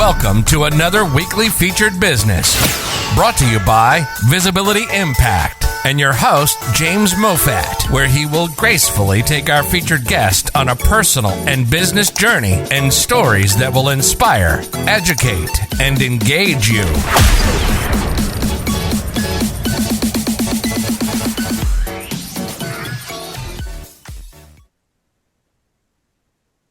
Welcome to another weekly featured business brought to you by Visibility Impact and your host, James Moffat, where he will gracefully take our featured guest on a personal and business journey and stories that will inspire, educate, and engage you.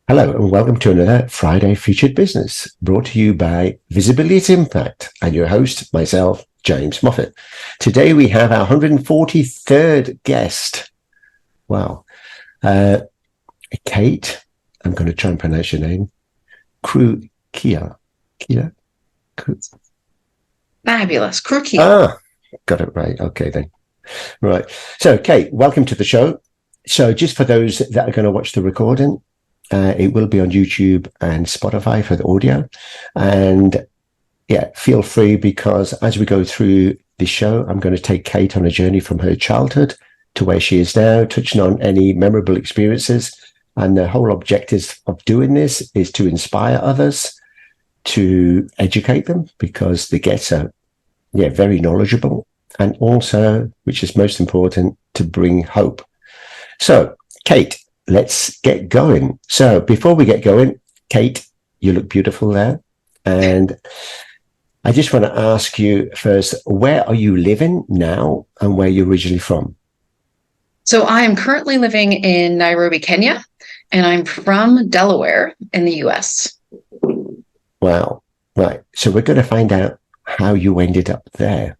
Hello and welcome to another Friday Featured Business brought to you by Visibility Impact and your host, myself, James Moffat. Today we have our 143rd guest. Wow. Kate, I'm going to try and pronounce your name. Krukiel. Fabulous. Krukiel. Ah, got it right. Okay then. Right. So Kate, welcome to the show. So just for those that are going to watch the recording, it will be on YouTube and Spotify for the audio. And yeah, feel free, because as we go through this show, I'm going to take Kate on a journey from her childhood to where she is now, touching on any memorable experiences. And the whole objective of doing this is to inspire others, to educate them, because the guests are very knowledgeable, and also, which is most important, to bring hope. So, Kate, let's get going. So before we get going, Kate, you look beautiful there. And I just want to ask you first, where are you living now and where you're originally from? So I am currently living in Nairobi, Kenya, and I'm from Delaware in the US. Wow. Right. So we're going to find out how you ended up there.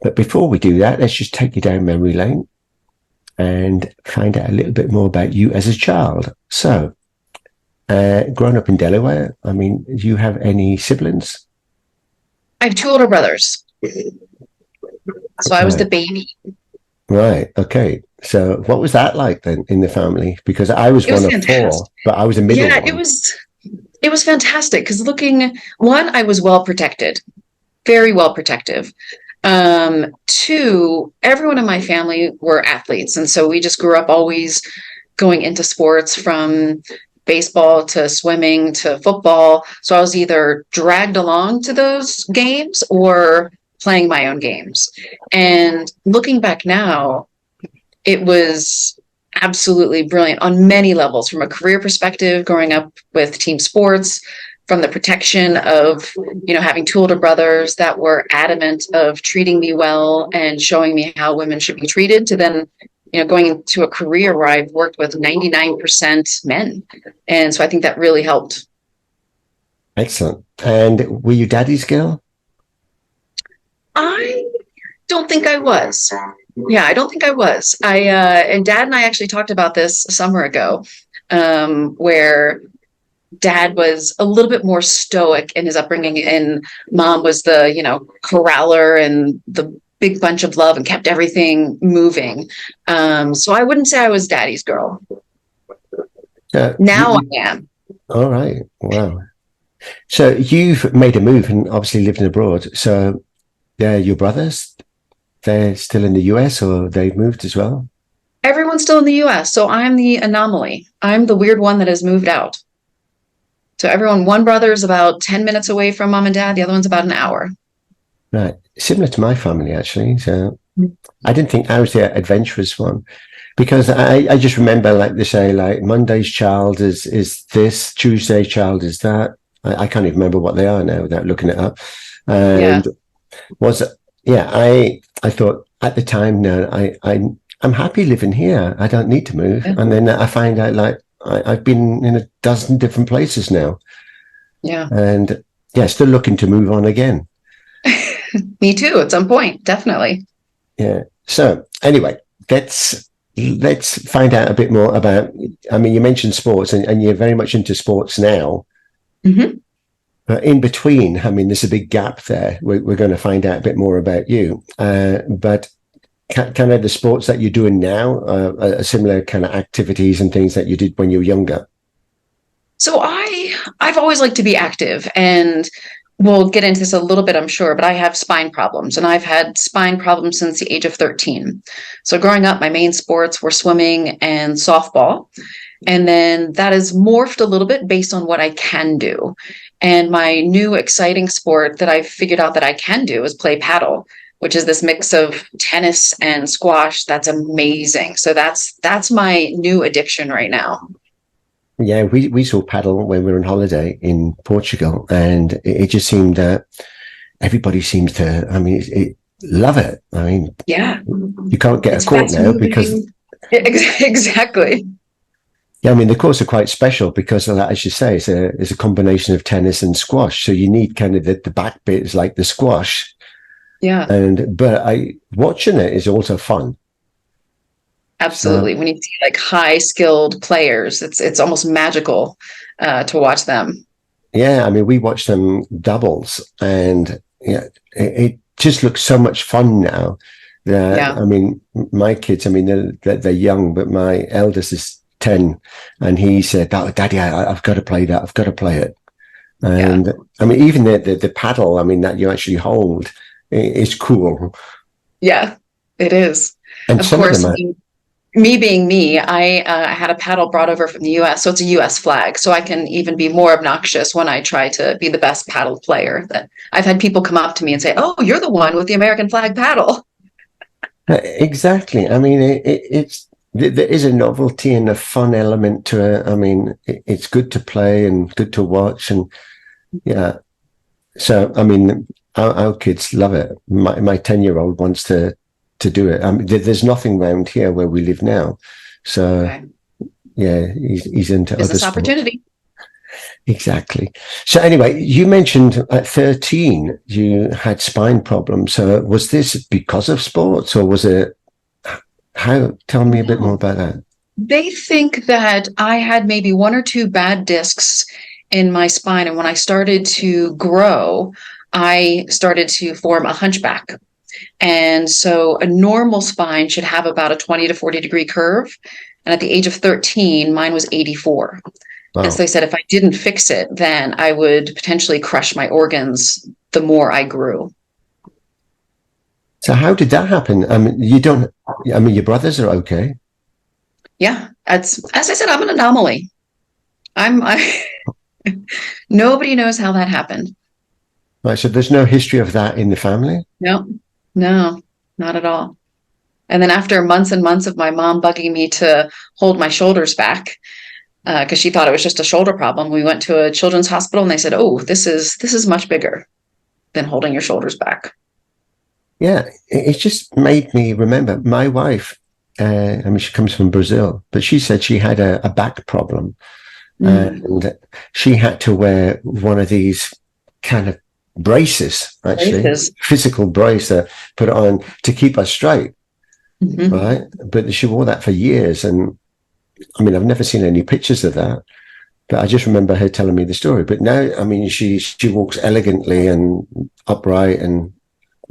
But before we do that, let's just take you down memory lane and find out a little bit more about you as a child. So, growing up in Delaware, I mean, do you have any siblings? I have two older brothers. So I was the baby. Right. Okay. So what was that like then in the family? Because I was one of four, but I was a middle one. Yeah, it was fantastic because I was well protected, very well protective. Two, everyone in my family were athletes. And so we just grew up always going into sports, from baseball to swimming to football. So I was either dragged along to those games or playing my own games. And looking back now, it was absolutely brilliant on many levels, from a career perspective, growing up with team sports, from the protection of, having two older brothers that were adamant of treating me well and showing me how women should be treated, to then, going into a career where I've worked with 99% men. And so I think that really helped. Excellent. And were you daddy's girl? I don't think I was. Yeah, I don't think I was. And Dad and I actually talked about this a summer ago, where Dad was a little bit more stoic in his upbringing, and Mom was the, corraller and the big bunch of love and kept everything moving. So I wouldn't say I was Daddy's girl. Now I am. All right. Wow. So you've made a move and obviously lived abroad. So your brothers, they're still in the US, or they've moved as well? Everyone's still in the US. So I'm the anomaly. I'm the weird one that has moved out. So one brother is about 10 minutes away from Mom and Dad. The other one's about an hour. Right. Similar to my family, actually. So I didn't think I was the adventurous one, because I just remember, like they say, like Monday's child is this, Tuesday's child is that. I can't even remember what they are now without looking it up. And I thought at the time, no, I'm happy living here. I don't need to move. Yeah. And then I find out, like, I've been in a dozen different places now. Yeah. And still looking to move on again. Me too, at some point, definitely. Yeah. So anyway, let's find out a bit more about, I mean, you mentioned sports and you're very much into sports now. Mm-hmm. But in between, I mean, there's a big gap there. We're going to find out a bit more about you. But kind of the sports that you're doing now, similar kind of activities and things that you did when you were younger? So I've always liked to be active, and we'll get into this a little bit, I'm sure, but I have spine problems, and I've had spine problems since the age of 13. So growing up, my main sports were swimming and softball. And then that has morphed a little bit based on what I can do. And my new exciting sport that I've figured out that I can do is play paddle, which is this mix of tennis and squash. That's amazing. So that's my new addiction right now. Yeah, we saw paddle when we were on holiday in Portugal, and it just seemed that everybody seems to, I mean, love it. I mean, yeah, you can't get a court now because exactly. Yeah, I mean, the courts are quite special because, as you say, it's a combination of tennis and squash. So you need kind of the back bit is like the squash. Yeah. But watching it is also fun. Absolutely. When you see like high skilled players, it's almost magical to watch them. Yeah, I mean, we watch them doubles, and it just looks so much fun now. I mean, my kids, I mean, they're young, but my eldest is 10, and he said, "Oh, Daddy, I've got to play that. I've got to play it." And I mean, even the paddle, I mean, that you actually hold is cool. Yeah, it is. And of course, me being me, I had a paddle brought over from the US, so it's a US flag. So I can even be more obnoxious when I try to be the best paddle player. That I've had people come up to me and say, "Oh, you're the one with the American flag paddle." Exactly. I mean, there is a novelty and a fun element to it. I mean, it's good to play and good to watch, and so I mean, our kids love it. My 10-year-old wants to do it. I mean, there's nothing around here where we live now, so he's into business opportunity. Exactly. So anyway, you mentioned at 13 you had spine problems. So was this because of sports, or was it? Tell me a bit more about that. They think that I had maybe one or two bad discs in my spine, and when I started to grow, I started to form a hunchback. And so a normal spine should have about a 20 to 40 degree curve. And at the age of 13, mine was 84. Wow. And so they said if I didn't fix it, then I would potentially crush my organs the more I grew. So how did that happen? I mean, your brothers are okay. Yeah. As I said, I'm an anomaly. Nobody knows how that happened. Right. So there's no history of that in the family? No, not at all. And then after months and months of my mom bugging me to hold my shoulders back, because she thought it was just a shoulder problem, we went to a children's hospital and they said, "Oh, this is much bigger than holding your shoulders back." Yeah, it just made me remember my wife. I mean, she comes from Brazil, but she said she had a back problem, and she had to wear one of these kind of braces, physical brace that put it on to keep her straight, right? But she wore that for years, and I mean, I've never seen any pictures of that, but I just remember her telling me the story. But now, I mean, she walks elegantly and upright and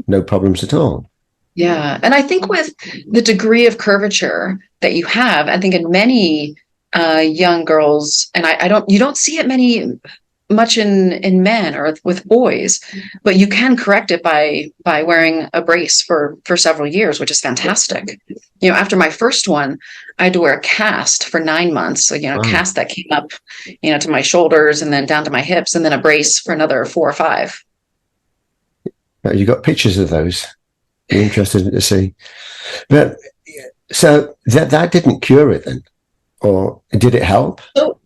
no problems at all. Yeah. And I think with the degree of curvature that you have, I think in many young girls, and you don't see it much in men or with boys, but you can correct it by wearing a brace for several years, which is fantastic. You know, after my first one, I had to wear a cast for 9 months. So, a cast that came up, to my shoulders and then down to my hips, and then a brace for another 4 or 5. You got pictures of those? Be interested to see. But so that didn't cure it then, or did it help? So,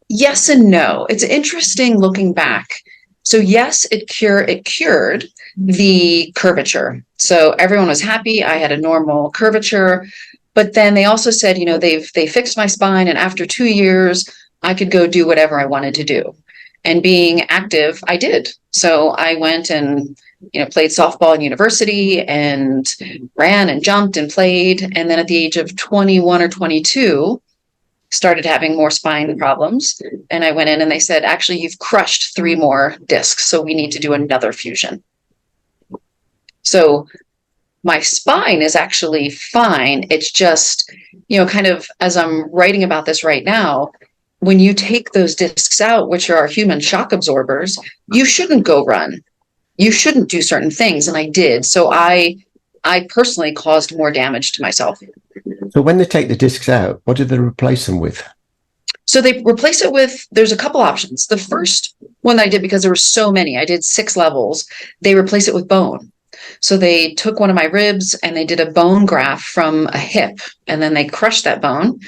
yes and no. It's interesting looking back. So yes, it cured the curvature. So everyone was happy. I had a normal curvature, but then they also said, they fixed my spine, and after 2 years, I could go do whatever I wanted to do. And being active, I did. So I went and, played softball in university and ran and jumped and played. And then at the age of 21 or 22, started having more spine problems. And I went in and they said, actually, you've crushed 3 more discs, so we need to do another fusion. So my spine is actually fine. It's just, kind of as I'm writing about this right now, when you take those discs out, which are our human shock absorbers, you shouldn't go run. You shouldn't do certain things. And I did. So I I personally caused more damage to myself. So when they take the discs out, what do they replace them with? So they replace it with, there's a couple options. The first one that I did, because there were so many, I did 6 levels, they replace it with bone. So they took one of my ribs and they did a bone graft from a hip, and then they crushed that bone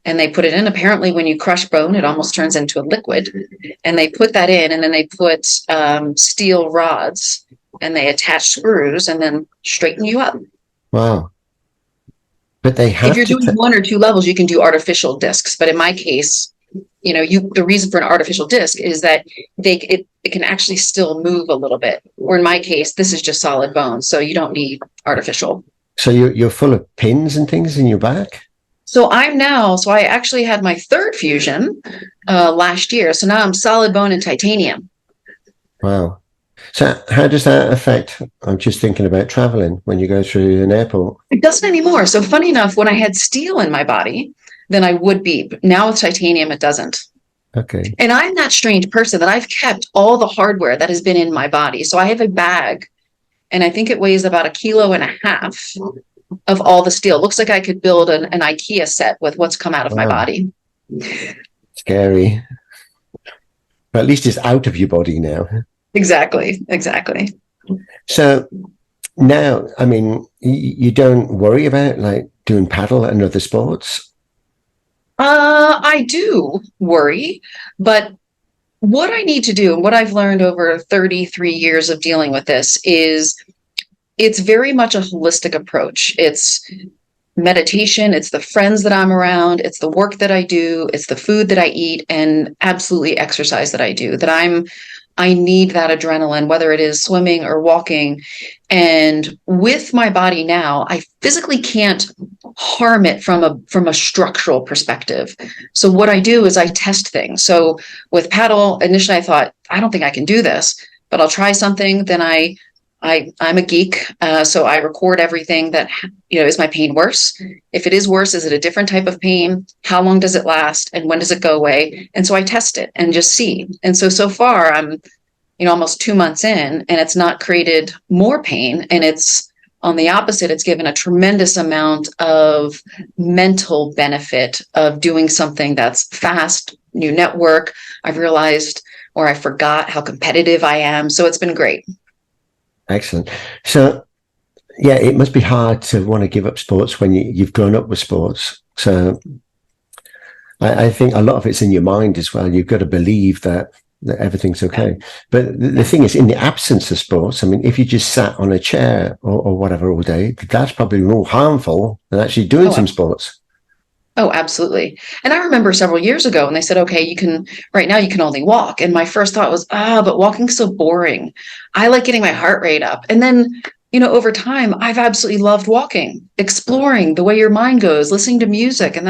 and they put it in. Apparently when you crush bone, it almost turns into a liquid, and they put that in, and then they put steel rods and they attach screws and then straighten you up. Wow. But they have, if you're doing 1 or 2 levels, you can do artificial discs. But in my case, the reason for an artificial disc is that it can actually still move a little bit. Or in my case, this is just solid bone, so you don't need artificial. So you're full of pins and things in your back? So I actually had my 3rd fusion last year. So now I'm solid bone and titanium. Wow. So how does that affect, I'm just thinking about traveling when you go through an airport? It doesn't anymore. So funny enough, when I had steel in my body, then I would beep. Now with titanium, it doesn't. Okay. And I'm that strange person that I've kept all the hardware that has been in my body. So I have a bag, and I think it weighs about 1.5 kilos of all the steel. It looks like I could build an IKEA set with what's come out of my body. Scary. But at least it's out of your body now. Exactly. So now, I mean, you don't worry about like doing paddle and other sports? I do worry, but what I need to do, and what I've learned over 33 years of dealing with this, is it's very much a holistic approach. It's meditation, it's the friends that I'm around, it's the work that I do, it's the food that I eat, and absolutely exercise that I do, I need that adrenaline, whether it is swimming or walking. And with my body now, I physically can't harm it from a structural perspective. So what I do is I test things. So with paddle, initially I thought, I don't think I can do this, but I'll try something. Then I'm a geek, so I record everything that, is my pain worse? If it is worse, is it a different type of pain? How long does it last? And when does it go away? And so I test it and just see. And so far I'm, almost 2 months in, and it's not created more pain. And it's on the opposite. It's given a tremendous amount of mental benefit of doing something that's fast, new network. I've realized, or I forgot how competitive I am. So it's been great. Excellent. So, yeah, it must be hard to want to give up sports when you've grown up with sports. So I think a lot of it's in your mind as well. You've got to believe that everything's okay. But the thing is, in the absence of sports, I mean, if you just sat on a chair or whatever all day, that's probably more harmful than actually doing some sports. Oh, absolutely. And I remember several years ago when they said, okay, right now you can only walk. And my first thought was, but walking's so boring. I like getting my heart rate up. And then, over time, I've absolutely loved walking, exploring the way your mind goes, listening to music. And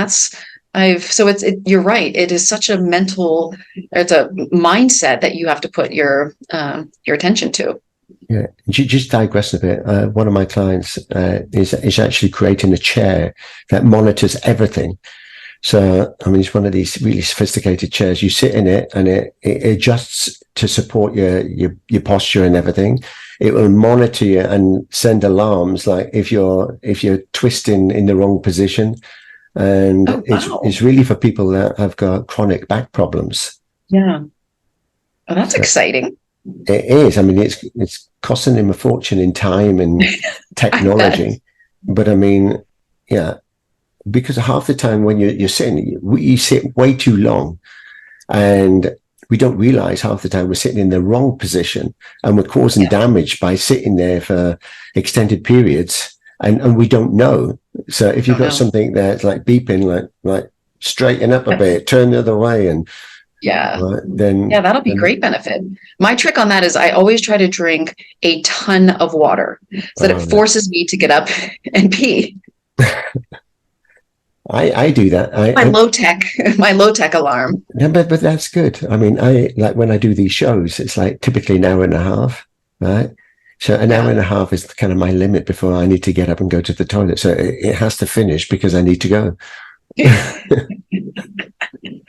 you're right. It is such it's a mindset that you have to put your attention to. Yeah, just digress a bit. One of my clients is actually creating a chair that monitors everything. So, I mean, it's one of these really sophisticated chairs. You sit in it, and it adjusts to support your posture and everything. It will monitor you and send alarms, like if you're twisting in the wrong position. And it's really for people that have got chronic back problems. Yeah, oh, that's exciting. It is. I mean, it's costing him a fortune in time and technology. But I mean, yeah, because half the time when you're sitting, you sit way too long, and we don't realize half the time we're sitting in the wrong position, and we're causing damage by sitting there for extended periods, and we don't know. So if you've got something that's like beeping, like straighten up a bit, turn the other way, and then that'll be great benefit. My trick on that is I always try to drink a ton of water so that it forces me to get up and pee. I do that. My low tech alarm. Yeah, but that's good. I mean, I like when I do these shows, it's like typically an hour and a half, right? So an hour and a half is kind of my limit before I need to get up and go to the toilet. So it has to finish because I need to go.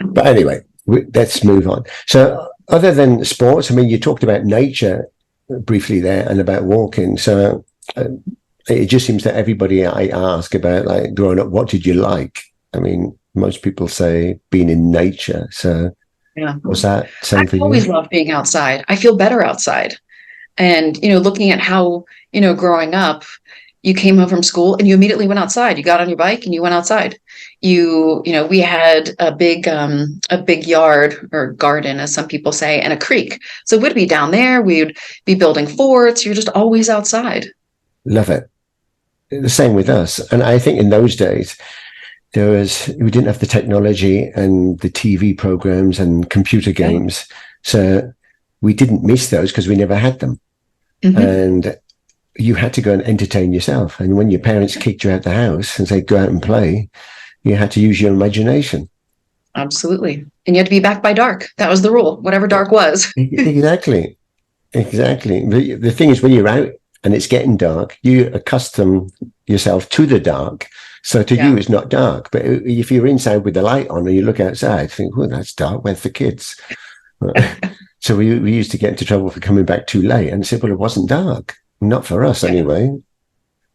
But anyway, let's move on. So other than sports, I mean, you talked about nature briefly there and about walking. So it just seems that everybody I ask about like growing up, what did you like? I mean, most people say being in nature. So Yeah. was that same for I you? always love being outside. I feel better outside. And, looking at how, growing up, you came home from school and you immediately went outside. You got on your bike and you went outside. We had a big yard or garden, as some people say, and a creek. So we'd be down there. We'd be building forts. You're just always outside. Love it. The same with us. And I think in those days, we didn't have the technology and the TV programs and computer games. So we didn't miss those because we never had them. Mm-hmm. And you had to go and entertain yourself. And when your parents kicked you out the house and said, go out and play, you had to use your imagination. Absolutely. And you had to be back by dark. That was the rule, whatever dark was. Exactly. The thing is, when you're out and it's getting dark, you accustom yourself to the dark. So to you, it's not dark. But if you're inside with the light on and you look outside, think, oh, that's dark. Where's the kids? So we used to get into trouble for coming back too late and said, well, it wasn't dark. Not for us anyway.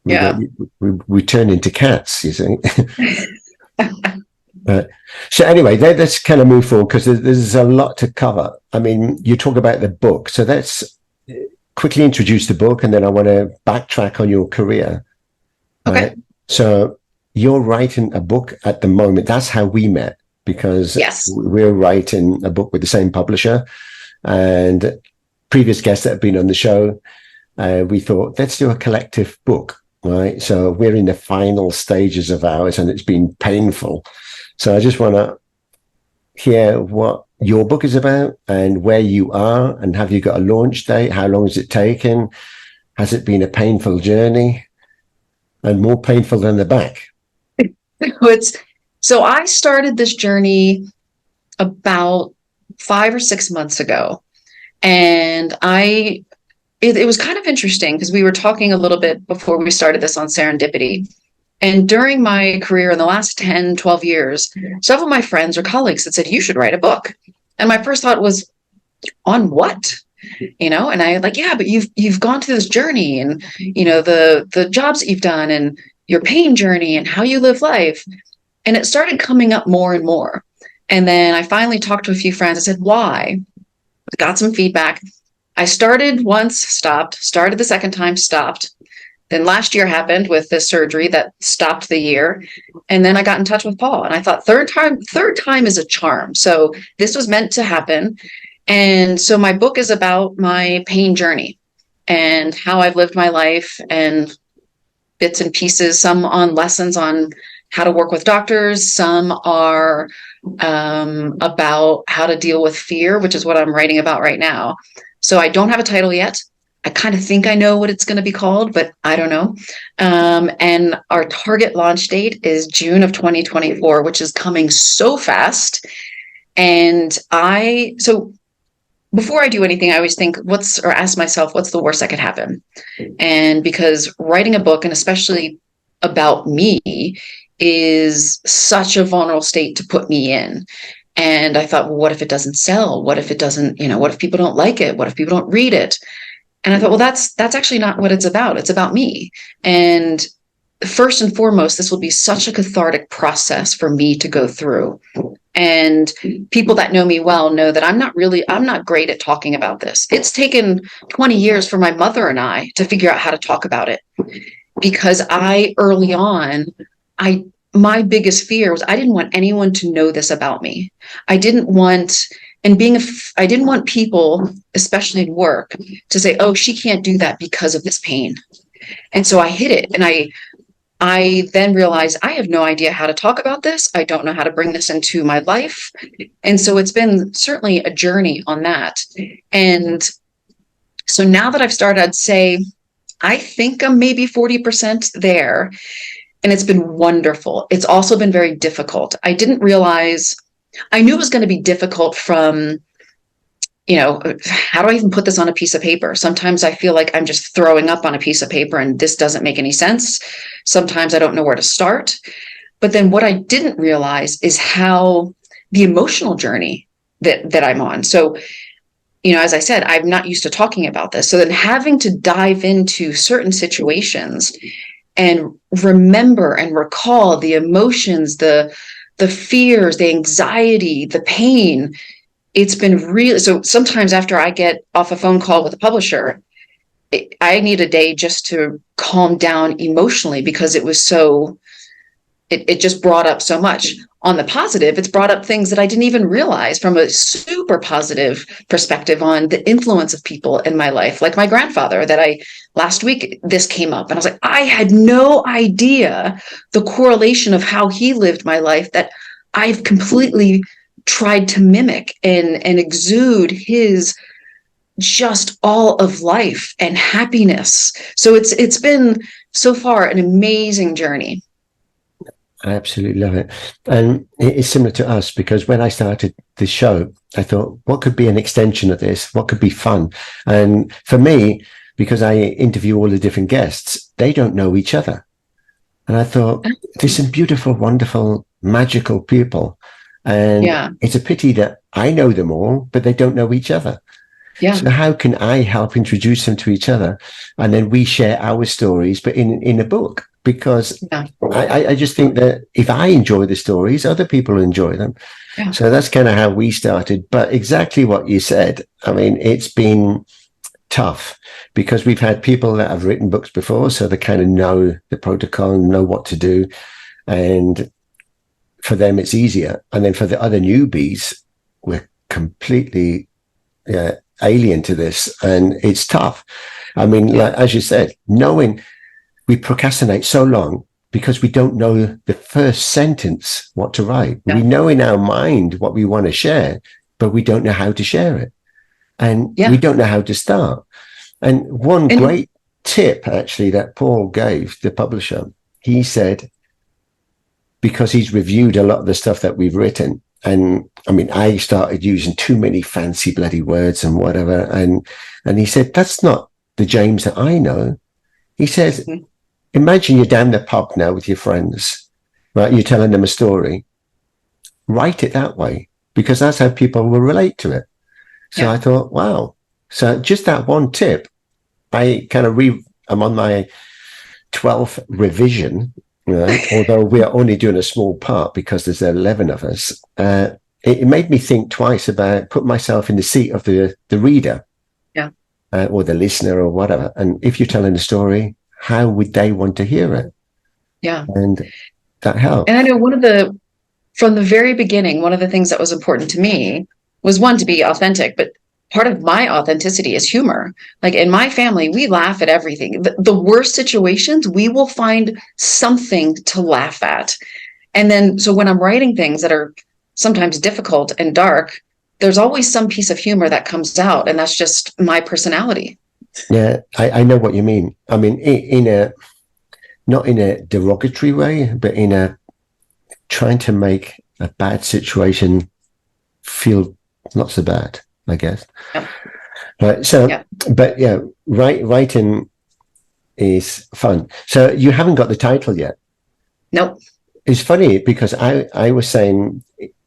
We turn into cats, you see. So anyway, let's kind of move forward because there's a lot to cover. I mean, you talk about the book. So let's quickly introduce the book and then I want to backtrack on your career. Okay. So you're writing a book at the moment. That's how we met, because we're writing a book with the same publisher, and previous guests that have been on the show, we thought, let's do a collective book, right? So we're in the final stages of ours and it's been painful. So I just want to hear what your book is about and where you are, and have you got a launch date? How long has it taken? Has it been a painful journey? And more painful than the back? So I started this journey about 5 or 6 months ago. And it was kind of interesting because we were talking a little bit before we started this on serendipity. And during my career in the last 10, 12 years, several of my friends or colleagues had said, you should write a book. And my first thought was, on what? And I but you've gone through this journey, and, the jobs that you've done and your pain journey and how you live life. And it started coming up more and more. And then I finally talked to a few friends. I said, why? Got some feedback. I started once, stopped, started the second time, stopped. Then last year happened with this surgery that stopped the year. And then I got in touch with Paul and I thought third time is a charm. So this was meant to happen. And so my book is about my pain journey and how I've lived my life, and bits and pieces, some on lessons on how to work with doctors. Some are about how to deal with fear, which is what I'm writing about right now. So I don't have a title yet. I kind of think I know what it's going to be called, but I don't know. And our target launch date is June of 2024, which is coming so fast. And so before I do anything, I always think, ask myself, what's the worst that could happen? And because writing a book, and especially about me, is such a vulnerable state to put me in. And I thought, well, what if it doesn't sell? What if it doesn't, what if people don't like it? What if people don't read it? And I thought, well, that's actually not what it's about. It's about me. And first and foremost, this will be such a cathartic process for me to go through. And people that know me well know that I'm not great at talking about this. It's taken 20 years for my mother and I to figure out how to talk about it, because early on, my biggest fear was I didn't want anyone to know this about me. I didn't want people, especially in work, to say, oh, she can't do that because of this pain. And so I hid it. And I then realized I have no idea how to talk about this. I don't know how to bring this into my life. And so it's been certainly a journey on that. And so now that I've started, I'd say, I think I'm maybe 40% there. And it's been wonderful. It's also been very difficult. I didn't realize, I knew it was going to be difficult from, how do I even put this on a piece of paper? Sometimes I feel like I'm just throwing up on a piece of paper and this doesn't make any sense. Sometimes I don't know where to start. But then what I didn't realize is how the emotional journey that I'm on. So as I said, I'm not used to talking about this. So then having to dive into certain situations and remember and recall the emotions, the fears, the anxiety, the pain, it's been really, so sometimes after I get off a phone call with a publisher, I need a day just to calm down emotionally, because it was so, it just brought up so much. On the positive, it's brought up things that I didn't even realize from a super positive perspective on the influence of people in my life. Like my grandfather, that last week, this came up and I was like, I had no idea the correlation of how he lived my life, that I've completely tried to mimic and exude his just all of life and happiness. So it's been so far an amazing journey. I absolutely love it. And it's similar to us, because when I started this show, I thought, what could be an extension of this? What could be fun? And for me, because I interview all the different guests, they don't know each other. And I thought, there's some beautiful, wonderful, magical people. And it's a pity that I know them all, but they don't know each other. Yeah. So how can I help introduce them to each other? And then we share our stories, but in a book. Because I just think that if I enjoy the stories, other people enjoy them. Yeah. So that's kind of how we started. But exactly what you said, I mean, it's been tough, because we've had people that have written books before, so they kind of know the protocol and know what to do. And for them, it's easier. And then for the other newbies, we're completely alien to this, and it's tough. I mean, like, as you said, we procrastinate so long because we don't know the first sentence what to write. We know in our mind what we want to share, but we don't know how to share it. And we don't know how to start. And one great tip, actually, that Paul gave, the publisher, he said, because he's reviewed a lot of the stuff that we've written, and I mean, I started using too many fancy bloody words and whatever. And he said, that's not the James that I know. He says, imagine you're down the pub now with your friends, right? You're telling them a story. Write it that way, because that's how people will relate to it. So I thought, wow. So just that one tip, I kind of I'm on my 12th revision, right? Although we are only doing a small part because there's 11 of us. It made me think twice about putting myself in the seat of the reader, or the listener or whatever. And if you're telling a story, how would they want to hear it? Yeah. And that helped. And I know from the very beginning, one of the things that was important to me was, one, to be authentic, but part of my authenticity is humor. Like in my family, we laugh at everything. The worst situations, we will find something to laugh at. And then, so when I'm writing things that are sometimes difficult and dark, there's always some piece of humor that comes out. And that's just my personality. Yeah, I know what you mean. I mean, not in a derogatory way, but in a trying to make a bad situation feel not so bad, I guess. Yep. Right. So, but yeah, writing is fun. So you haven't got the title yet. Nope. It's funny because I was saying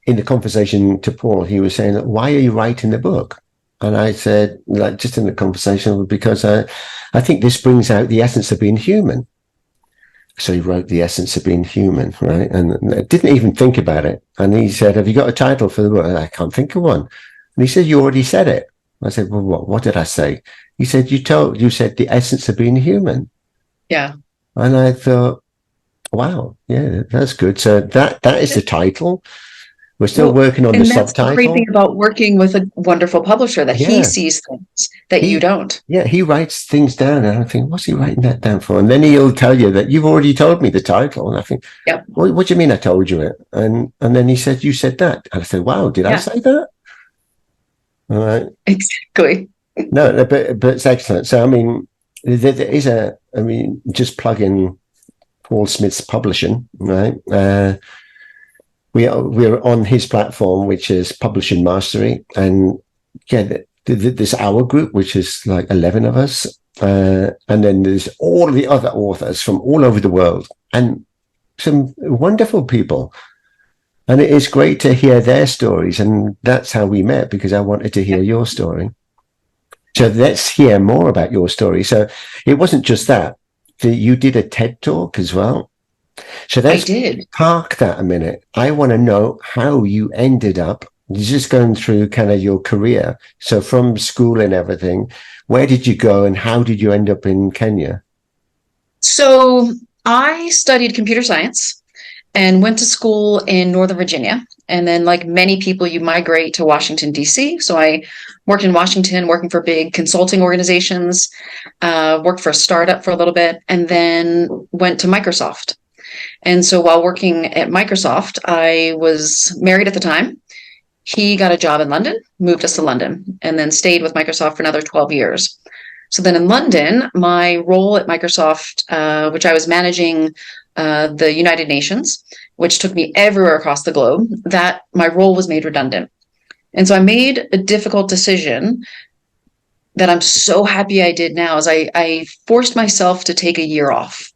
in the conversation to Paul, he was saying, why are you writing the book? And I said, like, just in the conversation, because I think this brings out the essence of being human. So he wrote The Essence of Being Human, right? And I didn't even think about it. And he said, have you got a title for the book? I can't think of one. And he said, you already said it. I said, well, what did I say? He said, you said The Essence of Being Human. Yeah. And I thought, wow, yeah, that's good. So that is the title. We're still working on the subtitle. That's the great thing about working with a wonderful publisher, that he sees things that you don't. Yeah, he writes things down, and I think, what's he writing that down for? And then he'll tell you that you've already told me the title. And I think, what do you mean I told you it? And then he said, you said that. And I said, wow, did I say that? All right. Exactly. No, but it's excellent. So, I mean, there is just plug in Paul Smith's publishing, right? We're on his platform, which is Publishing Mastery, and there's our group, which is like 11 of us, and then there's all the other authors from all over the world, and some wonderful people, and it is great to hear their stories, and that's how we met, because I wanted to hear your story. So let's hear more about your story. So it wasn't just that you did a TED talk as well. So I let's did. park that a minute. I want to know how you ended up just going through kind of your career. So from school and everything, where did you go and how did you end up in Kenya? So I studied computer science and went to school in Northern Virginia. And then, like many people, you migrate to Washington, D.C. So I worked in Washington, working for big consulting organizations, worked for a startup for a little bit, and then went to Microsoft. And so while working at Microsoft, I was married at the time. He got a job in London, moved us to London, and then stayed with Microsoft for another 12 years. So then in London, my role at Microsoft, which I was managing the United Nations, which took me everywhere across the globe, that my role was made redundant. And so I made a difficult decision that I'm so happy I did now, is I forced myself to take a year off.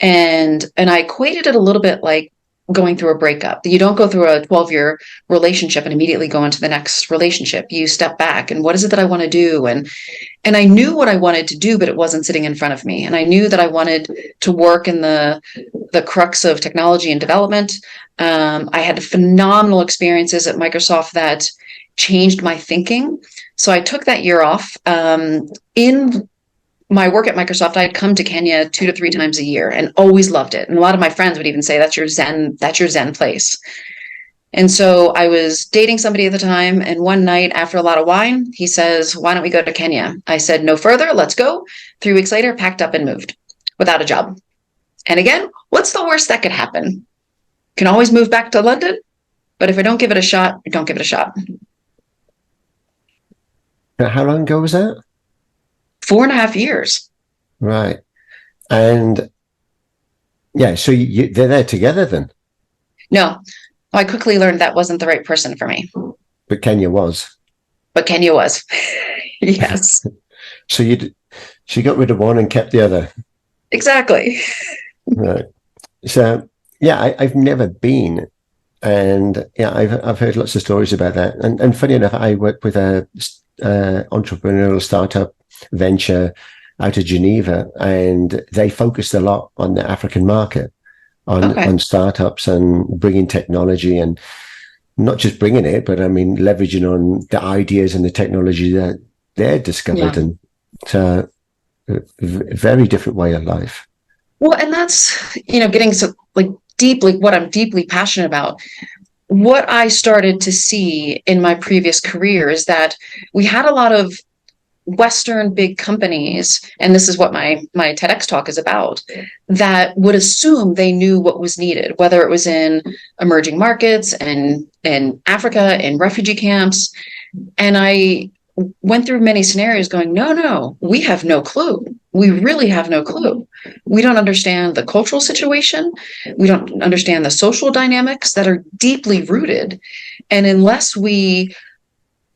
And I equated it a little bit like going through a breakup. You don't go through a 12-year relationship and immediately go into the next relationship. You step back and what is it that I want to do? And I knew what I wanted to do, but it wasn't sitting in front of me. And I knew that I wanted to work in the crux of technology and development. I had phenomenal experiences at Microsoft that changed my thinking. So I took that year off. In my work at Microsoft, I'd come to Kenya 2 to 3 times a year and always loved it. And a lot of my friends would even say, that's your Zen place. And so I was dating somebody at the time. And one night after a lot of wine, he says, why don't we go to Kenya? I said, no further, let's go. 3 weeks later, packed up and moved without a job. And again, what's the worst that could happen? Can always move back to London. But if I don't give it a shot, I don't give it a shot. How long ago was that? 4.5 years. Right. And yeah, so they're there together then? No, I quickly learned that wasn't the right person for me. But Kenya was. But Kenya was. Yes. So she got rid of one and kept the other. Exactly. Right. So yeah, I've never been. And yeah, I've heard lots of stories about that. And funny enough, I work with a entrepreneurial startup venture out of Geneva, and they focused a lot on the African market, on startups and bringing technology, and not just bringing it, but I mean leveraging on the ideas and the technology that they're discovered. And so a very different way of life. Well, and that's, getting so deeply what I'm deeply passionate about. What I started to see in my previous career is that we had a lot of Western big companies, and this is what my TEDx talk is about, that would assume they knew what was needed, whether it was in emerging markets and in Africa, in refugee camps. And I went through many scenarios going, no, we have no clue. We really have no clue. We don't understand the cultural situation. We don't understand the social dynamics that are deeply rooted. And unless we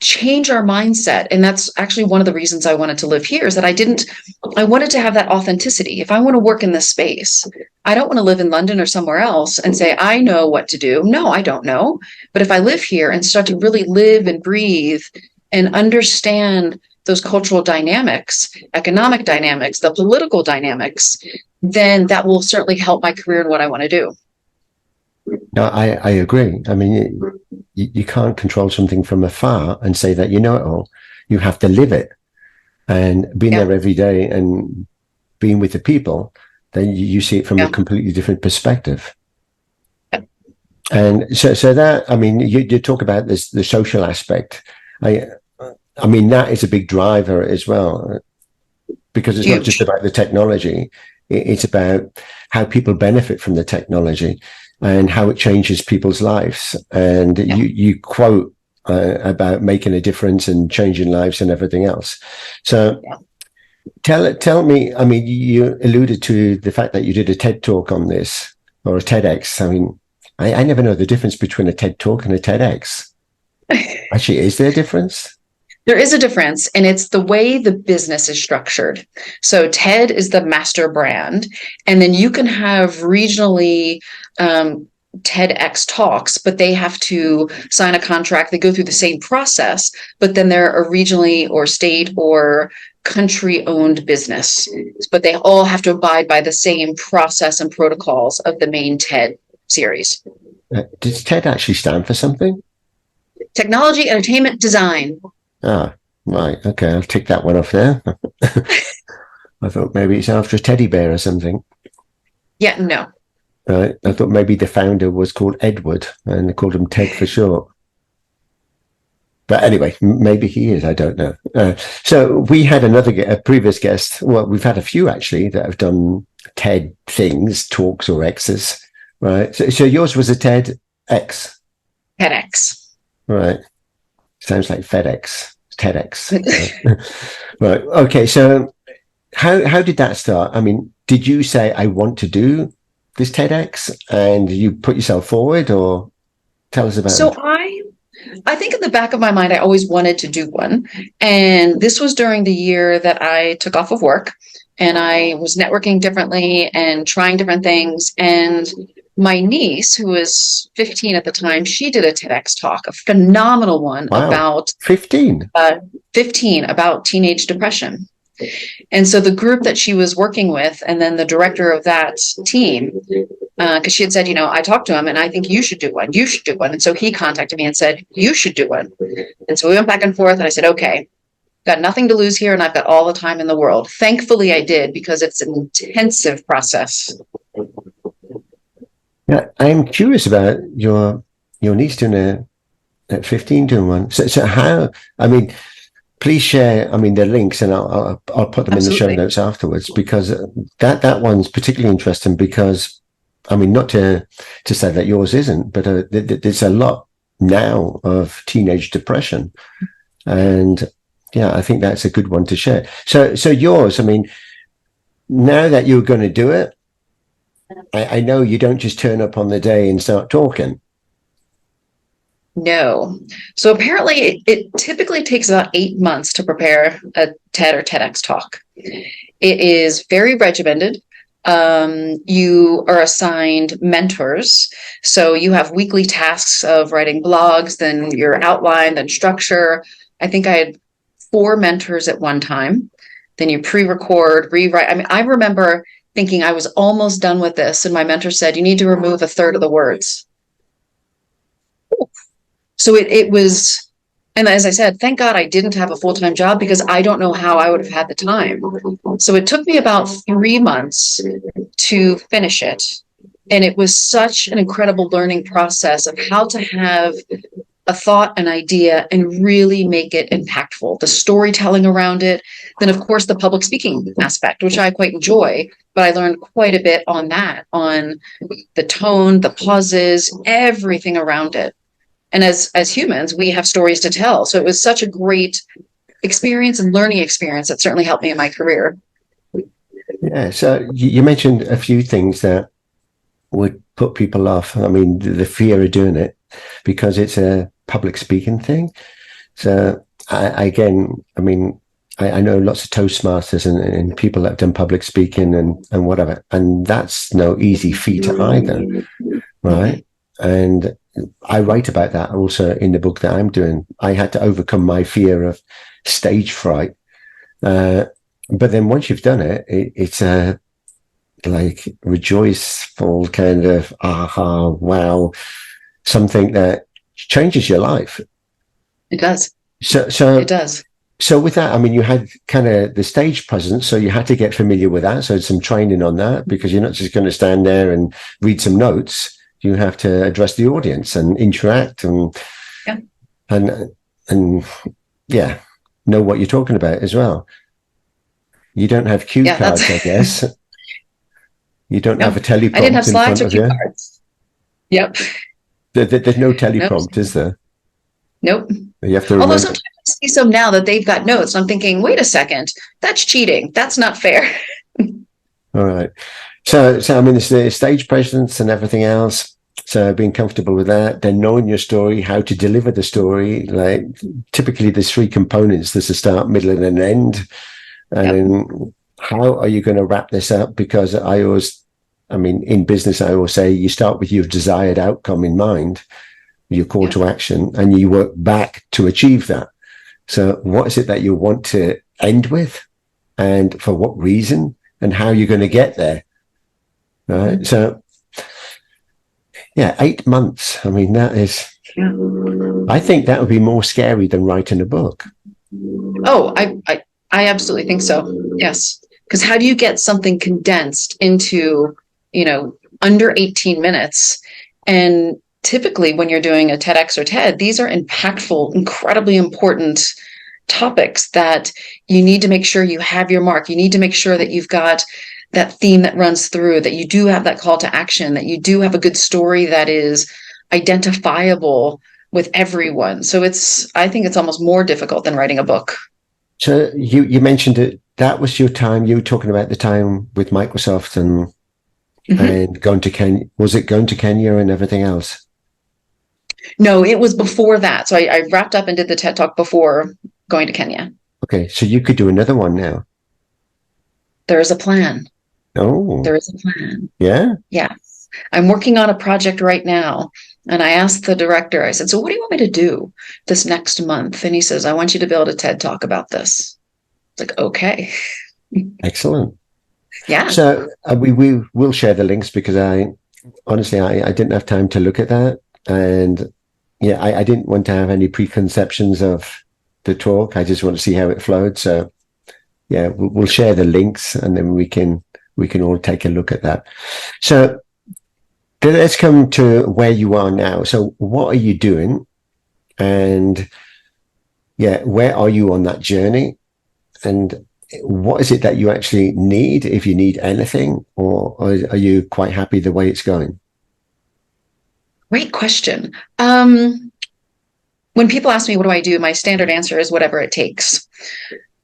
change our mindset, and that's actually one of the reasons I wanted to live here, is that I wanted to have that authenticity. If I want to work in this space, I don't want to live in London or somewhere else and say, I know what to do. No, I don't know. But if I live here and start to really live and breathe and understand those cultural dynamics, economic dynamics, the political dynamics, then that will certainly help my career and what I want to do. No, I agree. I mean, you can't control something from afar and say that you know it all. You have to live it, and being there every day and being with the people, then you see it from a completely different perspective. And so that, I mean, you talk about this, the social aspect. I mean, that is a big driver as well, because it's not just about the technology. It's about how people benefit from the technology and how it changes people's lives. And you quote about making a difference and changing lives and everything else. So tell me, I mean, you alluded to the fact that you did a TED talk on this, or a TEDx. I mean, I never know the difference between a TED talk and a TEDx. Actually, is there a difference? There is a difference, and it's the way the business is structured. So TED is the master brand, and then you can have regionally TEDx talks, but they have to sign a contract. They go through the same process, but then they're a regionally or state or country owned business. But they all have to abide by the same process and protocols of the main TED series. Does TED actually stand for something? Technology, entertainment, design. Ah, right. Okay, I'll tick that one off there. I thought maybe it's after a teddy bear or something. Yeah, no. Right. I thought maybe the founder was called Edward and they called him Ted for short. But anyway, maybe he is. I don't know. So we had a previous guest. Well, we've had a few actually that have done TED things, talks or X's. Right. So yours was a TEDx. TEDx. Right. Sounds like FedEx. TEDx. Right. Okay. So how did that start? I mean, did you say I want to do this TEDx and you put yourself forward, or tell us about so it? I think in the back of my mind, I always wanted to do one. And this was during the year that I took off of work and I was networking differently and trying different things. And my niece, who was 15 at the time, she did a TEDx talk, a phenomenal one. Wow. About 15 about teenage depression. And so the group that she was working with, and then the director of that team, because she had said, I talked to him and I think you should do one. You should do one. And so he contacted me and said, you should do one. And so we went back and forth and I said, okay, got nothing to lose here and I've got all the time in the world. Thankfully I did, because it's an intensive process. Yeah, I'm curious about your niece doing at 15 doing one. So how, I mean, please share, the links, and I'll put them Absolutely. In the show notes afterwards, because that one's particularly interesting because, not to say that yours isn't, but there's a lot now of teenage depression. And yeah, I think that's a good one to share. So yours, now that you're going to do it, I know you don't just turn up on the day and start talking. No. So apparently it typically takes about 8 months to prepare a TED or TEDx talk. It is very regimented. You are assigned mentors. So you have weekly tasks of writing blogs, then your outline, then structure. I think I had 4 mentors at one time. Then you pre-record, rewrite. I remember thinking I was almost done with this, and my mentor said, you need to remove 1/3 of the words. So it was, and as I said, thank God I didn't have a full-time job, because I don't know how I would have had the time. So it took me about 3 months to finish it. And it was such an incredible learning process of how to have a thought, an idea, and really make it impactful. The storytelling around it. Then, of course, the public speaking aspect, which I quite enjoy, but I learned quite a bit on that, on the tone, the pauses, everything around it. And as humans, we have stories to tell. So it was such a great experience and learning experience that certainly helped me in my career. Yeah. So you mentioned a few things that would put people off. The fear of doing it because it's a public speaking thing. So I know lots of Toastmasters and people that have done public speaking and whatever, and that's no easy feat either, right? And I write about that also in the book that I'm doing. I had to overcome my fear of stage fright. But then once you've done it, it's a rejoiceful kind of, aha, wow, something that changes your life. It does. So it does. So with that, you had kind of the stage presence, so you had to get familiar with that. So some training on that, because you're not just going to stand there and read some notes. You have to address the audience and interact and know what you're talking about as well. You don't have cue cards, I guess. You don't have a teleprompt. I didn't have slides in front or cue of cards. Yep. There's no teleprompt, is there? Nope. You have to remember. Although sometimes I see some now that they've got notes. I'm thinking, wait a second, that's cheating. That's not fair. All right. So it's the stage presence and everything else. So being comfortable with that, then knowing your story, how to deliver the story. Typically there's 3 components. There's a start, middle, and an end. And how are you going to wrap this up? Because I always I mean, in business, I always say you start with your desired outcome in mind, your call to action, and you work back to achieve that. So what is it that you want to end with, and for what reason, and how you're going to get there? Right. So yeah, 8 months. I mean, that is, I think that would be more scary than writing a book. Oh, I absolutely think so. Yes. Because how do you get something condensed into, under 18 minutes? And typically when you're doing a TEDx or TED, these are impactful, incredibly important topics that you need to make sure you have your mark. You need to make sure that you've got that theme that runs through, that you do have that call to action, that you do have a good story that is identifiable with everyone. So I think it's almost more difficult than writing a book. So you mentioned that was your time. You were talking about the time with Microsoft and and going to Kenya. Was it going to Kenya and everything else? No, it was before that. So I wrapped up and did the TED Talk before going to Kenya. Okay, so you could do another one now. There is a plan. Oh. There is a plan. Yeah? Yes. I'm working on a project right now. And I asked the director, I said, so what do you want me to do this next month? And he says, I want you to build a TED Talk about this. It's like, okay. Excellent. Yeah. So we will share the links, because I didn't have time to look at that. And yeah, I didn't want to have any preconceptions of the talk. I just want to see how it flowed. So yeah, we'll share the links, and then we can all take a look at that. So let's come to where you are now. So what are you doing? And yeah, where are you on that journey? And what is it that you actually need, if you need anything, or are you quite happy the way it's going? Great question. When people ask me, what do I do? My standard answer is whatever it takes.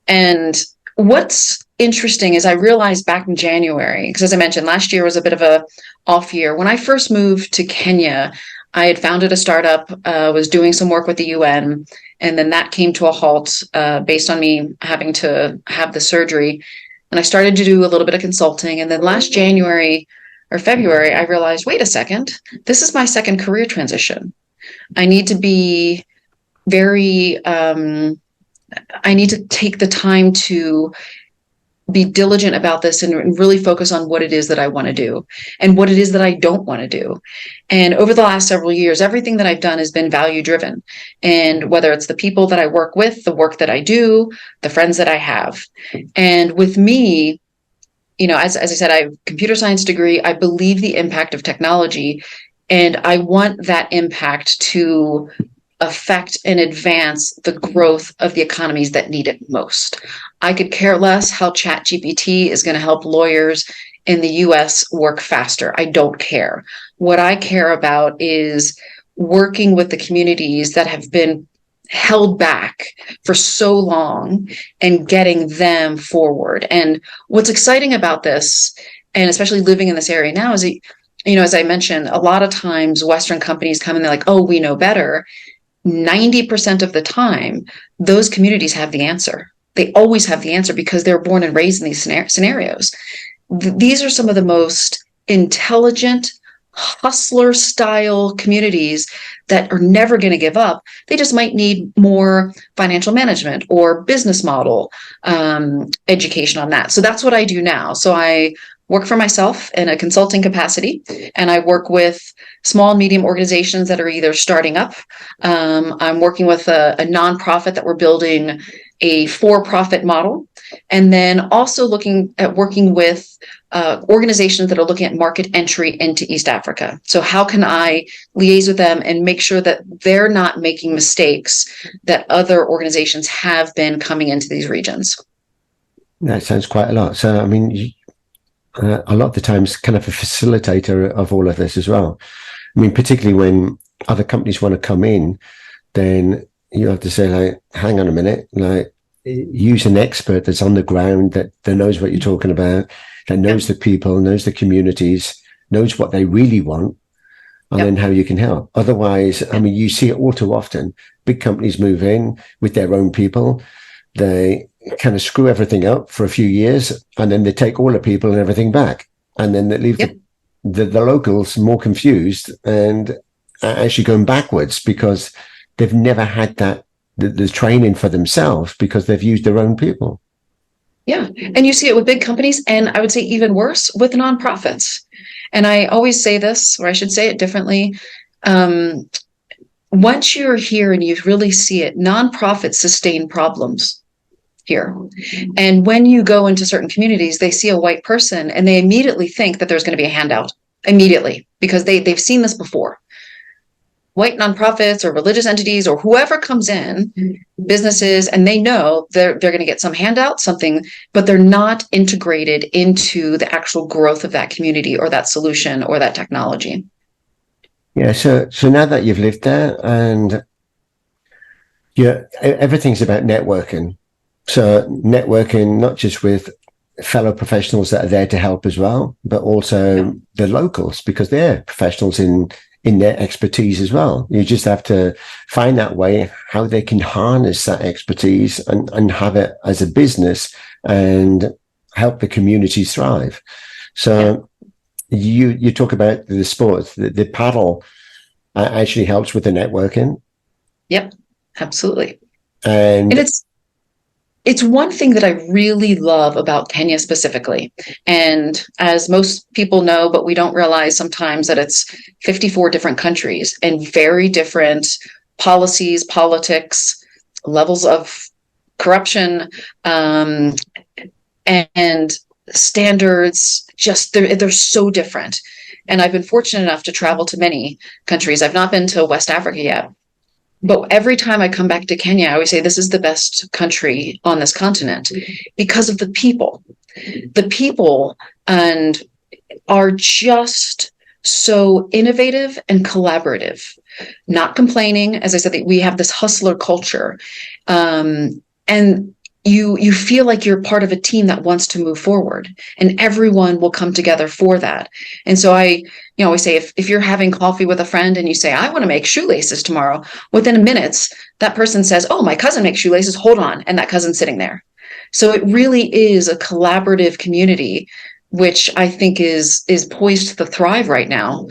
And what's interesting is I realized back in January, because as I mentioned, last year was a bit of a off year. When I first moved to Kenya, I had founded a startup, was doing some work with the UN, and then that came to a halt based on me having to have the surgery. And I started to do a little bit of consulting. And then last January or February, I realized, wait a second, this is my second career transition. I need to be I need to take the time to be diligent about this and really focus on what it is that I want to do and what it is that I don't want to do. And over the last several years, everything that I've done has been value driven. And whether it's the people that I work with, the work that I do, the friends that I have. And with me, as I said, I have a computer science degree. I believe the impact of technology, and I want that impact to affect and advance the growth of the economies that need it most. I could care less how ChatGPT is going to help lawyers in the US work faster. I don't care. What I care about is working with the communities that have been held back for so long and getting them forward. And what's exciting about this, and especially living in this area now, is, as I mentioned, a lot of times Western companies come and they're like, oh, we know better. 90% of the time, those communities have the answer. They always have the answer because they're born and raised in these scenarios. These are some of the most intelligent, hustler-style communities that are never going to give up. They just might need more financial management or business model education on that. So that's what I do now. So I work for myself in a consulting capacity, and I work with small and medium organizations that are either starting up. I'm working with a nonprofit that we're building a for-profit model, and then also looking at working with organizations that are looking at market entry into East Africa. So how can I liaise with them and make sure that they're not making mistakes that other organizations have been coming into these regions? That sounds quite a lot. So, I mean, a lot of the times kind of a facilitator of all of this as well. I mean, particularly when other companies want to come in, then you have to say, like, hang on a minute, like, use an expert that's on the ground, that knows what you're talking about, that knows the people, knows the communities, knows what they really want, and then how you can help. Otherwise, I mean, you see it all too often. Big companies move in with their own people. They kind of screw everything up for a few years, and then they take all the people and everything back, and then they leave the locals more confused and actually going backwards because they've never had the training for themselves because they've used their own people. Yeah. And you see it with big companies, and I would say even worse with nonprofits. And I always say this, or I should say it differently. Once you're here and you really see it, nonprofits sustain problems here. And when you go into certain communities, they see a white person and they immediately think that there's going to be a handout immediately because they've seen this before. White nonprofits or religious entities or whoever comes in, businesses, and they know they're going to get some handout, something, but they're not integrated into the actual growth of that community or that solution or that technology. Yeah. So now that you've lived there and everything's about networking. So networking, not just with fellow professionals that are there to help as well, but also the locals, because they're professionals in their expertise as well. You just have to find that way, how they can harness that expertise and have it as a business and help the community thrive. So you talk about the sports, the paddle actually helps with the networking. Yep, absolutely. And it's one thing that I really love about Kenya specifically. And as most people know, but we don't realize sometimes that it's 54 different countries and very different policies, politics, levels of corruption, and standards. Just they're so different. And I've been fortunate enough to travel to many countries. I've not been to West Africa yet. But every time I come back to Kenya, I always say this is the best country on this continent because of the people. The people and are just so innovative and collaborative, not complaining. As I said, we have this hustler culture, and you feel like you're part of a team that wants to move forward, and everyone will come together for that. And so I always say, if you're having coffee with a friend and you say, I want to make shoelaces tomorrow, within minutes, that person says, oh, my cousin makes shoelaces, hold on. And that cousin's sitting there. So it really is a collaborative community, which I think is poised to thrive right now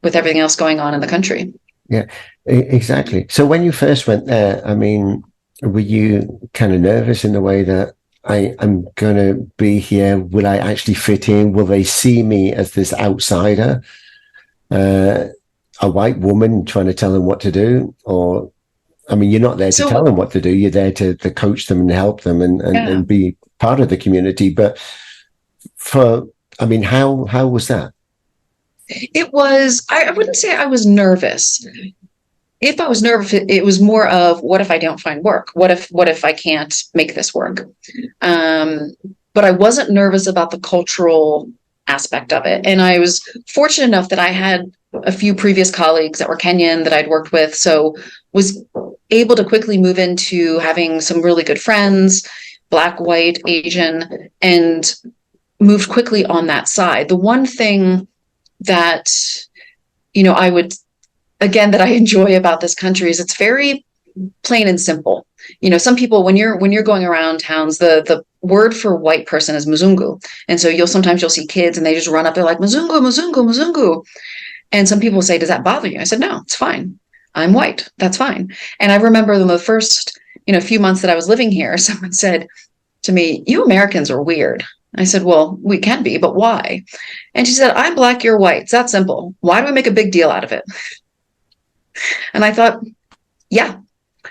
with everything else going on in the country. Yeah, exactly. So when you first went there, I mean, were you kind of nervous in the way that I'm going to be here? Will I actually fit in? Will they see me as this outsider? A white woman trying to tell them what to do? Or, I mean, you're not there to tell them what to do. You're there to coach them and help them and be part of the community. But how was that? It was, I wouldn't say I was nervous. If I was nervous, it was more of, what if I don't find work? What if I can't make this work? But I wasn't nervous about the cultural aspect of it. And I was fortunate enough that I had a few previous colleagues that were Kenyan that I'd worked with. So was able to quickly move into having some really good friends, Black, white, Asian, and moved quickly on that side. The one thing that, I would, again, that I enjoy about this country is it's very plain and simple. Some people, when you're going around towns, the word for white person is Mzungu. And so you'll see kids and they just run up, they're like, Mzungu, Mzungu, Mzungu. And some people say, does that bother you? I said, no, it's fine. I'm white. That's fine. And I remember the first, few months that I was living here, someone said to me, you Americans are weird. I said, well, we can be, but why? And she said, I'm Black, you're white. It's that simple. Why do we make a big deal out of it? And I thought, yeah,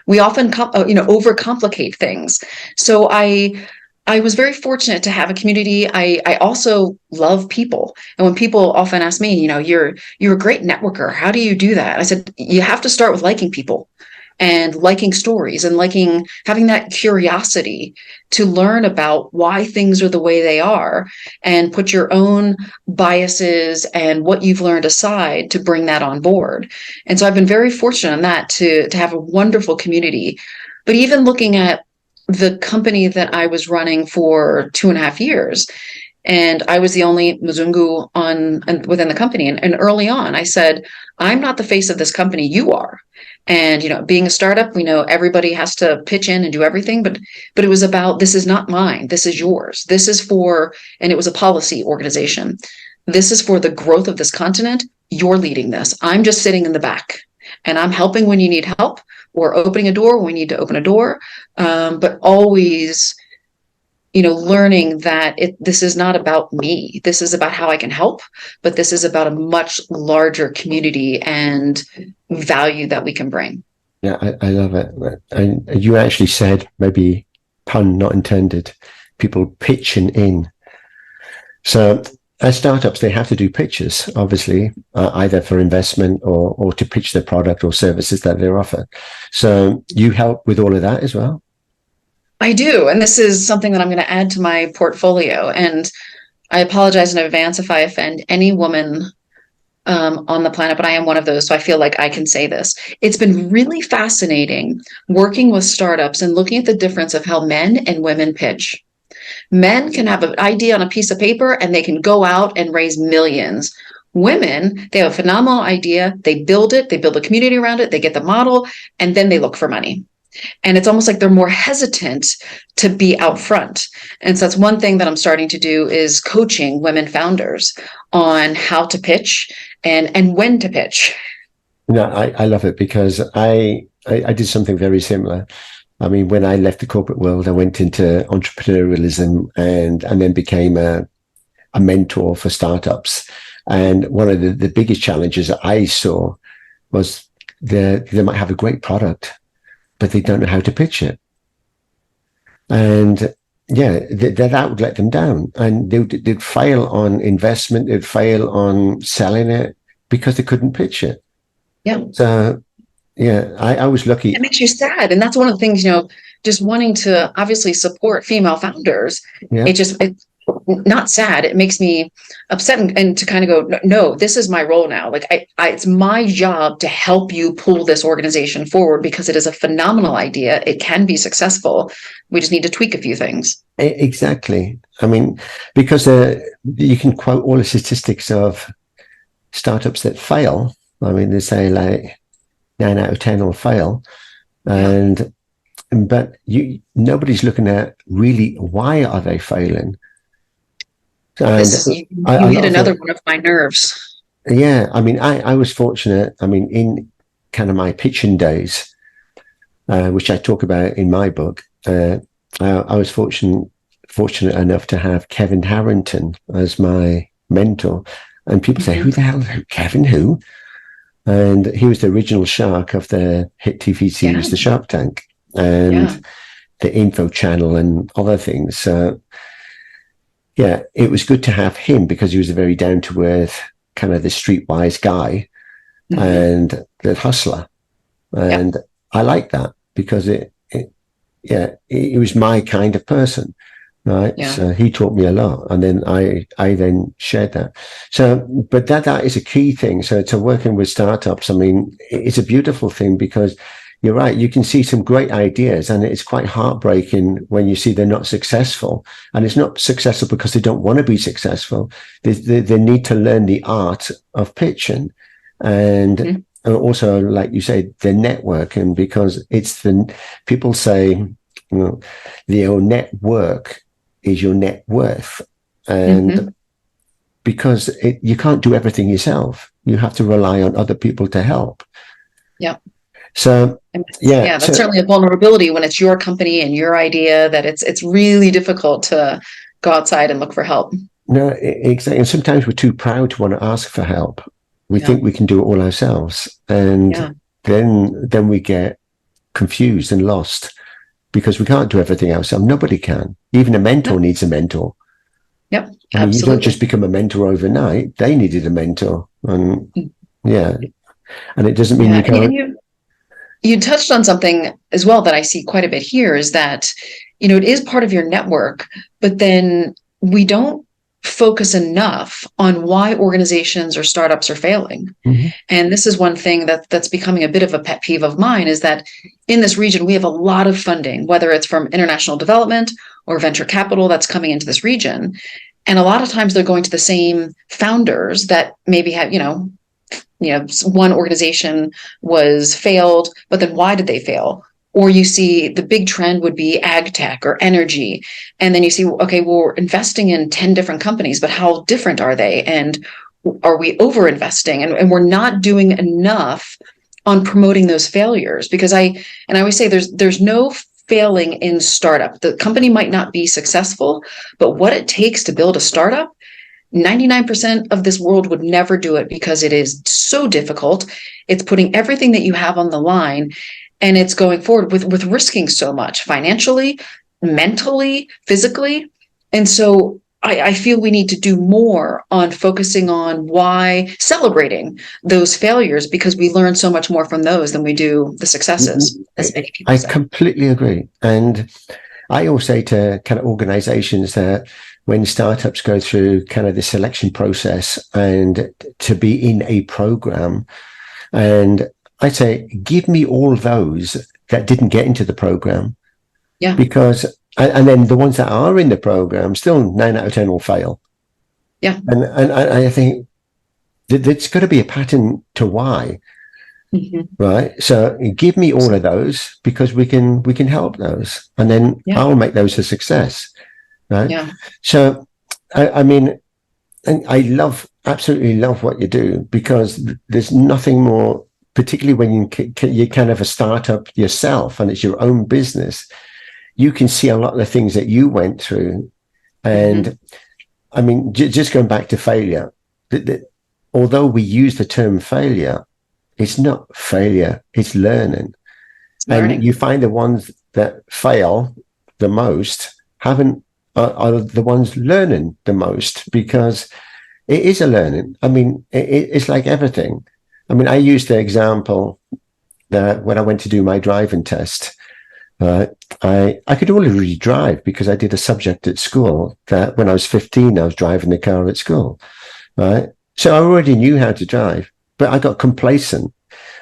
we often, overcomplicate things. So I was very fortunate to have a community. I also love people. And when people often ask me, you're a great networker. How do you do that? I said, you have to start with liking people and liking stories and having that curiosity to learn about why things are the way they are and put your own biases and what you've learned aside to bring that on board. And so I've been very fortunate in that to have a wonderful community. But even looking at the company that I was running for 2.5 years, and I was the only Mzungu within the company. And early on, I said, I'm not the face of this company, you are. And, being a startup, we know everybody has to pitch in and do everything, but it was about, this is not mine, this is yours. This is for, and it was a policy organization. This is for the growth of this continent. You're leading this. I'm just sitting in the back, and I'm helping when you need help, or opening a door when we need to open a door. But always, learning that this is not about me. This is about how I can help, but this is about a much larger community and value that we can bring. Yeah, I love it. And you actually said, maybe pun not intended, people pitching in. So as startups, they have to do pitches, obviously, either for investment or to pitch their product or services that they're offered. So you help with all of that as well? I do. And this is something that I'm going to add to my portfolio. And I apologize in advance if I offend any woman on the planet, but I am one of those. So I feel like I can say this. It's been really fascinating working with startups and looking at the difference of how men and women pitch. Men can have an idea on a piece of paper and they can go out and raise millions. Women, they have a phenomenal idea. They build it. They build a community around it. They get the model, and then they look for money. And it's almost like they're more hesitant to be out front. And so that's one thing that I'm starting to do, is coaching women founders on how to pitch and when to pitch. No, I love it, because I did something very similar. I mean, when I left the corporate world, I went into entrepreneurialism and then became a mentor for startups. And one of the biggest challenges that I saw was they might have a great product, but they don't know how to pitch it. And yeah, that would let them down. And they'd fail on investment, they'd fail on selling it because they couldn't pitch it. Yeah. So yeah, I was lucky. It makes you sad. And that's one of the things, just wanting to obviously support female founders. Yeah. It's not sad. It makes me upset and to kind of go, no, this is my role now. Like it's my job to help you pull this organization forward, because it is a phenomenal idea. It can be successful. We just need to tweak a few things. Exactly. I mean, because you can quote all the statistics of startups that fail. I mean, they say like 9 out of 10 will fail. But nobody's looking at really why are they failing. You hit another one of my nerves. Yeah, I mean, I was fortunate. I mean, in kind of my pitching days, which I talk about in my book, I was fortunate enough to have Kevin Harrington as my mentor. And people say, who the hell, Kevin, who? And he was the original shark of the hit TV series, The Shark Tank, and the Info Channel and other things. So yeah, it was good to have him, because he was a very down-to-earth, kind of the streetwise guy, and the hustler. And I like that, because it was my kind of person, right? Yeah. So he taught me a lot, and then I then shared that. So, but that is a key thing. So to working with startups, I mean, it's a beautiful thing, because you're right. You can see some great ideas, and it's quite heartbreaking when you see they're not successful. And it's not successful because they don't want to be successful. They need to learn the art of pitching, and also, like you say, the networking, because it's people say, your network is your net worth. And because you can't do everything yourself, you have to rely on other people to help. Yeah. So that's certainly a vulnerability when it's your company and your idea, that it's really difficult to go outside and look for help. No, exactly. And sometimes we're too proud to want to ask for help. We think we can do it all ourselves, and then we get confused and lost, because we can't do everything ourselves. Nobody can. Even a mentor needs a mentor. Yep, I mean, you don't just become a mentor overnight. They needed a mentor, and and it doesn't mean you can't. You touched on something as well that I see quite a bit here, is that, it is part of your network, but then we don't focus enough on why organizations or startups are failing. And this is one thing that's becoming a bit of a pet peeve of mine, is that in this region, we have a lot of funding, whether it's from international development or venture capital that's coming into this region. And a lot of times they're going to the same founders that maybe have, one organization was failed, but then why did they fail? Or you see the big trend would be ag tech or energy. And then you see, okay, well, we're investing in 10 different companies, but how different are they? And are we over investing? And we're not doing enough on promoting those failures, because I always say there's no failing in startup. The company might not be successful, but what it takes to build a startup, 99% of this world would never do it, because it is so difficult. It's putting everything that you have on the line, and it's going forward with risking so much financially, mentally, physically. And so I feel we need to do more on focusing on why, celebrating those failures, because we learn so much more from those than we do the successes, as many people say. Completely agree. And I always say to kind of organizations that when startups go through kind of the selection process and to be in a program, and I say, give me all those that didn't get into the program. Yeah. Because, and then the ones that are in the program, still 9 out of 10 will fail. Yeah. And I think there's got to be a pattern to why. Mm-hmm. Right. So give me all of those, because we can help those, and then I'll make those a success. Right. Yeah. So, I mean, and I absolutely love what you do, because there's nothing more, particularly when you're kind of a startup yourself and it's your own business, you can see a lot of the things that you went through. And I mean, just going back to failure, although we use the term failure, it's not failure, it's learning. And you find the ones that fail the most are the ones learning the most, because it is a learning. I mean, it's like everything. I mean, I used the example that when I went to do my driving test, I could already drive because I did a subject at school that when I was 15, I was driving the car at school, right? So I already knew how to drive, but I got complacent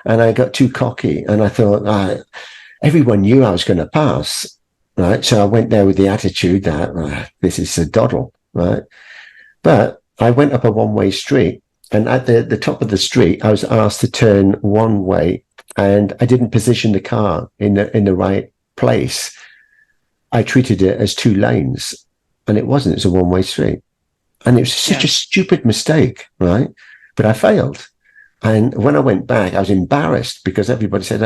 and I got too cocky, and I thought, everyone knew I was going to pass, right? So I went there with the attitude that this is a doddle, right? But I went up a one-way street, and at the top of the street, I was asked to turn one way, and I didn't position the car in the right place. I treated it as 2 lanes, and it wasn't. It's a one-way street, and it was such a stupid mistake, right? But I failed. And when I went back, I was embarrassed because everybody said,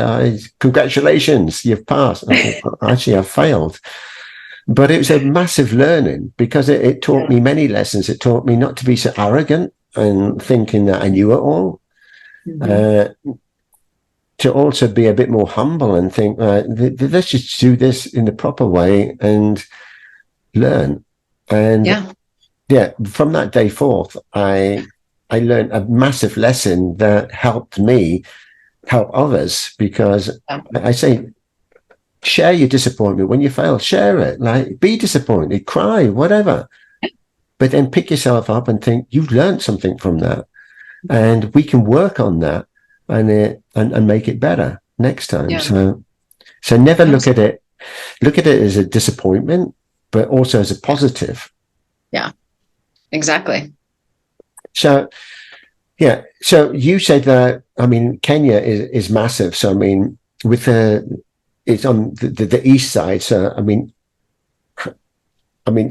congratulations, you've passed. I thought, actually, I failed. But it was a massive learning, because it taught me many lessons. It taught me not to be so arrogant and thinking that I knew it all. To also be a bit more humble and think, let's just do this in the proper way and learn. And from that day forth, I learned a massive lesson that helped me help others, because I say, share your disappointment. When you fail, share it. Like, be disappointed, cry, whatever. But then pick yourself up and think, you've learned something from that, and we can work on that and make it better next time. Yeah. So never look at it as a disappointment, but also as a positive. Yeah, exactly. So, so you said that, I mean, Kenya is massive. So, I mean, it's on the east side. So, I mean,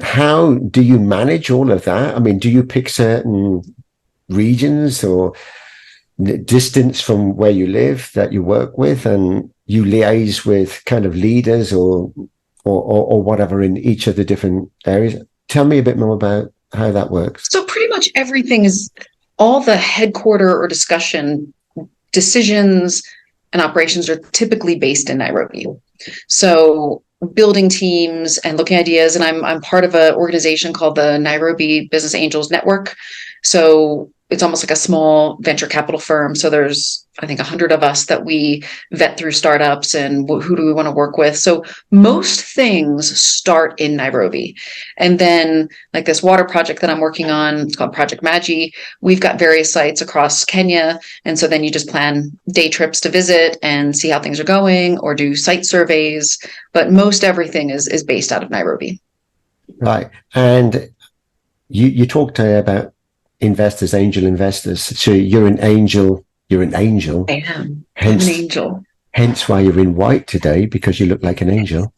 how do you manage all of that? I mean, do you pick certain regions or distance from where you live that you work with, and you liaise with kind of leaders or whatever in each of the different areas? Tell me a bit more about how that works. So pretty much everything is, all the headquarter or decisions and operations are typically based in Nairobi. So building teams and looking at ideas, and I'm part of an organization called the Nairobi Business Angels Network. So it's almost like a small venture capital firm. So there's, I think, 100 of us that we vet through startups and who do we want to work with. So most things start in Nairobi. And then like this water project that I'm working on, it's called Project 𝗙𝗙𝗧𝗨𝗥𝗘𝗗. We've got various sites across Kenya. And so then you just plan day trips to visit and see how things are going, or do site surveys. But most everything is based out of Nairobi. Right. And you talked about investors, angel investors. So you're an angel. I am. I'm an angel. hence why you're in white today, because you look like an angel.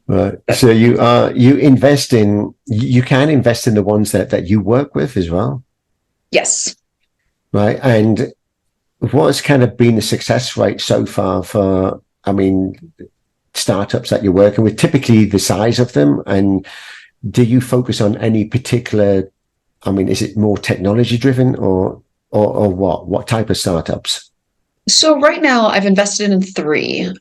Right. So you can invest in the ones that you work with as well. Yes. Right. And what's kind of been the success rate so far for, startups that you're working with, typically the size of them? And do you focus on any particular, is it more technology driven or what type of startups? So right now I've invested in 3,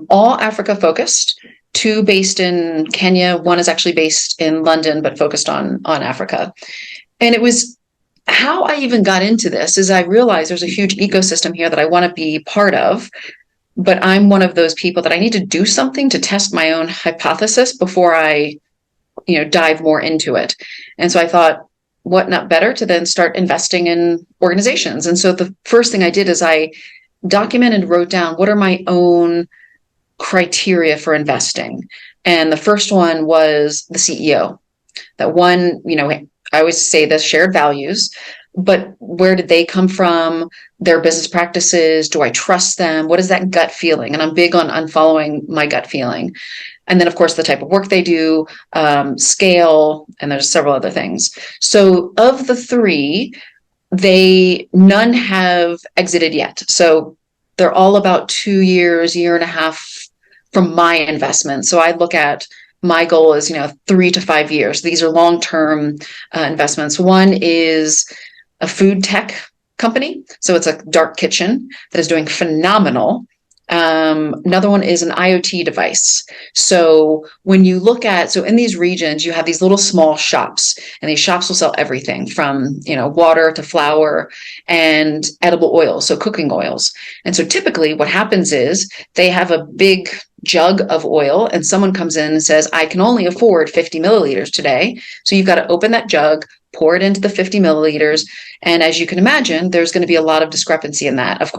all Africa focused, 2 based in Kenya. 1 is actually based in London, but focused on Africa. And it was how I even got into this is I realized there's a huge ecosystem here that I want to be part of, but I'm one of those people that I need to do something to test my own hypothesis before I, dive more into it. And so I thought, what not better to then start investing in organizations. And so the first thing I did is I documented, wrote down what are my own criteria for investing. And the first one was the CEO. That one, I always say this, shared values, but where did they come from? Their business practices? Do I trust them? What is that gut feeling? And I'm big on following my gut feeling. And then, of course, the type of work they do, scale, and there's several other things. So of the 3, none have exited yet. So they're all about 2 years, year and a half from my investment. So I look at, my goal is, 3 to 5 years. These are long-term investments. One is a food tech company. So it's a dark kitchen that is doing phenomenal. Another one is an IoT device. So when you look at, in these regions, you have these little small shops, and these shops will sell everything from, water to flour and edible oils, so cooking oils. And so typically what happens is they have a big jug of oil, and someone comes in and says, I can only afford 50 milliliters today. So you've got to open that jug, pour it into the 50 milliliters. And as you can imagine, there's going to be a lot of discrepancy in that,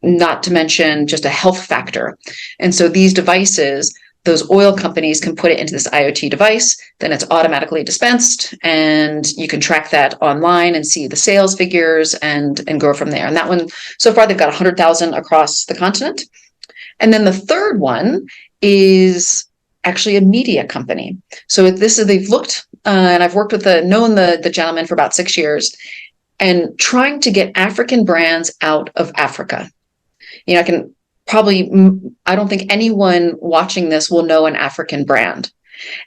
not to mention just a health factor. And so these devices, those oil companies can put it into this IoT device, then it's automatically dispensed, and you can track that online and see the sales figures and go from there. And that one, so far, they've got 100,000 across the continent. And then the third one is actually a media company. So they've looked, and I've worked with known the gentleman for about 6 years, and trying to get African brands out of Africa. I don't think anyone watching this will know an African brand.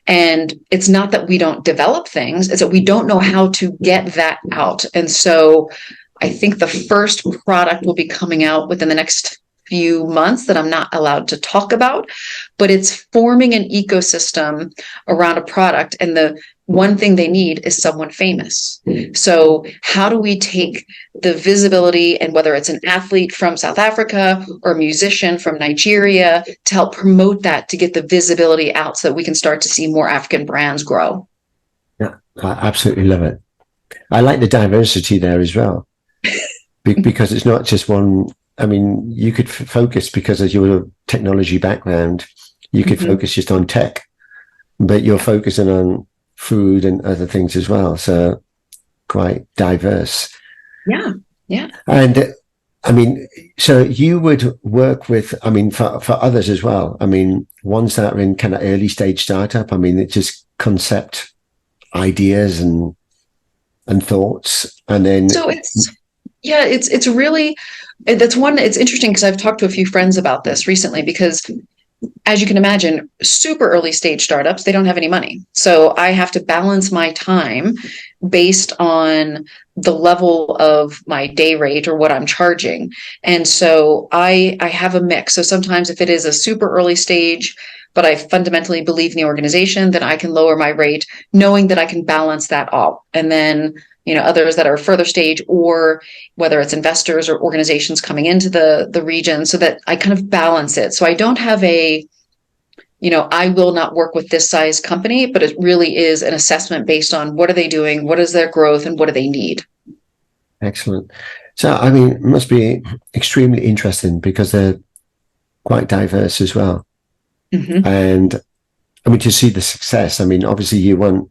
And it's not that we don't develop things, it's that we don't know how to get that out. And so I think the first product will be coming out within the next few months that I'm not allowed to talk about, but it's forming an ecosystem around a product. And the one thing they need is someone famous. So how do we take the visibility, and whether it's an athlete from South Africa or a musician from Nigeria, to help promote that, to get the visibility out so that we can start to see more African brands grow? Yeah, I absolutely love it. I like the diversity there as well, because it's not just one. You could focus, because of your technology background, you could focus just on tech, but you're focusing on food and other things as well. So quite diverse. Yeah. Yeah. And so you would work with, for others as well. Ones that are in kind of early stage startup. It's just concept ideas and thoughts. And then. So it's really, it's interesting, because I've talked to a few friends about this recently, because as you can imagine, super early stage startups, they don't have any money. So I have to balance my time based on the level of my day rate or what I'm charging. And so I have a mix. So sometimes if it is a super early stage, but I fundamentally believe in the organization, then I can lower my rate, knowing that I can balance that up. And then others that are further stage, or whether it's investors or organizations coming into the region, so that I kind of balance it. So I don't have I will not work with this size company, but it really is an assessment based on what are they doing, what is their growth, and what do they need. Excellent. So, it must be extremely interesting, because they're quite diverse as well. Mm-hmm. And to see the success, obviously you want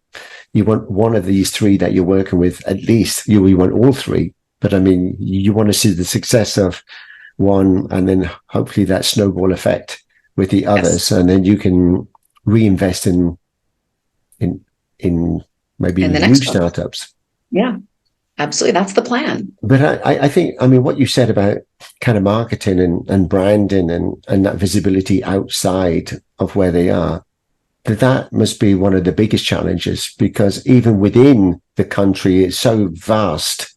one of these 3 that you're working with, at least. You want all 3, but you want to see the success of one, and then hopefully that snowball effect with the others, and then you can reinvest in maybe And the new next one. startups. Yeah, absolutely. That's the plan. But I think, I mean, what you said about kind of marketing and branding and that visibility outside of where they are, that must be one of the biggest challenges, because even within the country, it's so vast,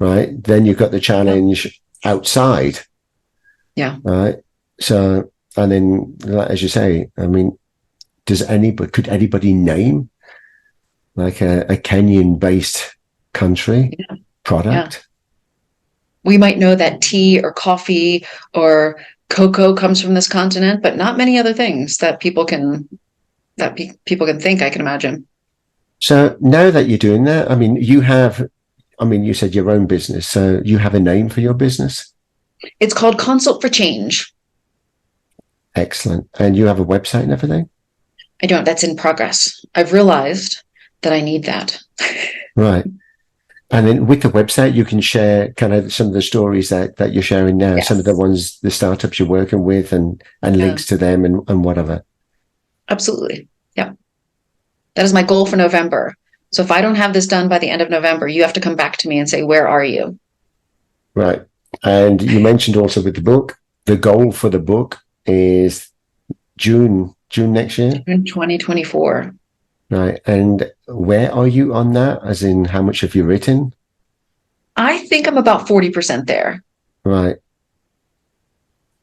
right? Then you've got the challenge outside. Yeah. Right. So, and then, as you say, I mean, could anybody name like a Kenyan based country product? Yeah. We might know that tea or coffee or cocoa comes from this continent, but not many other things that people can think, I can imagine. So now that you're doing that, I mean, you said your own business, so you have a name for your business? It's called Consult for Change. Excellent. And you have a website and everything? I don't. That's in progress. I've realized that I need that. Right. And then with the website, you can share kind of some of the stories that you're sharing now, some of the ones, the startups you're working with, and links to them and whatever. Absolutely. Yeah. That is my goal for November. So if I don't have this done by the end of November, you have to come back to me and say, where are you? Right. And you mentioned also with the book, the goal for the book is June next year? In 2024. Right. And where are you on that? As in, how much have you written? I think I'm about 40% there. Right.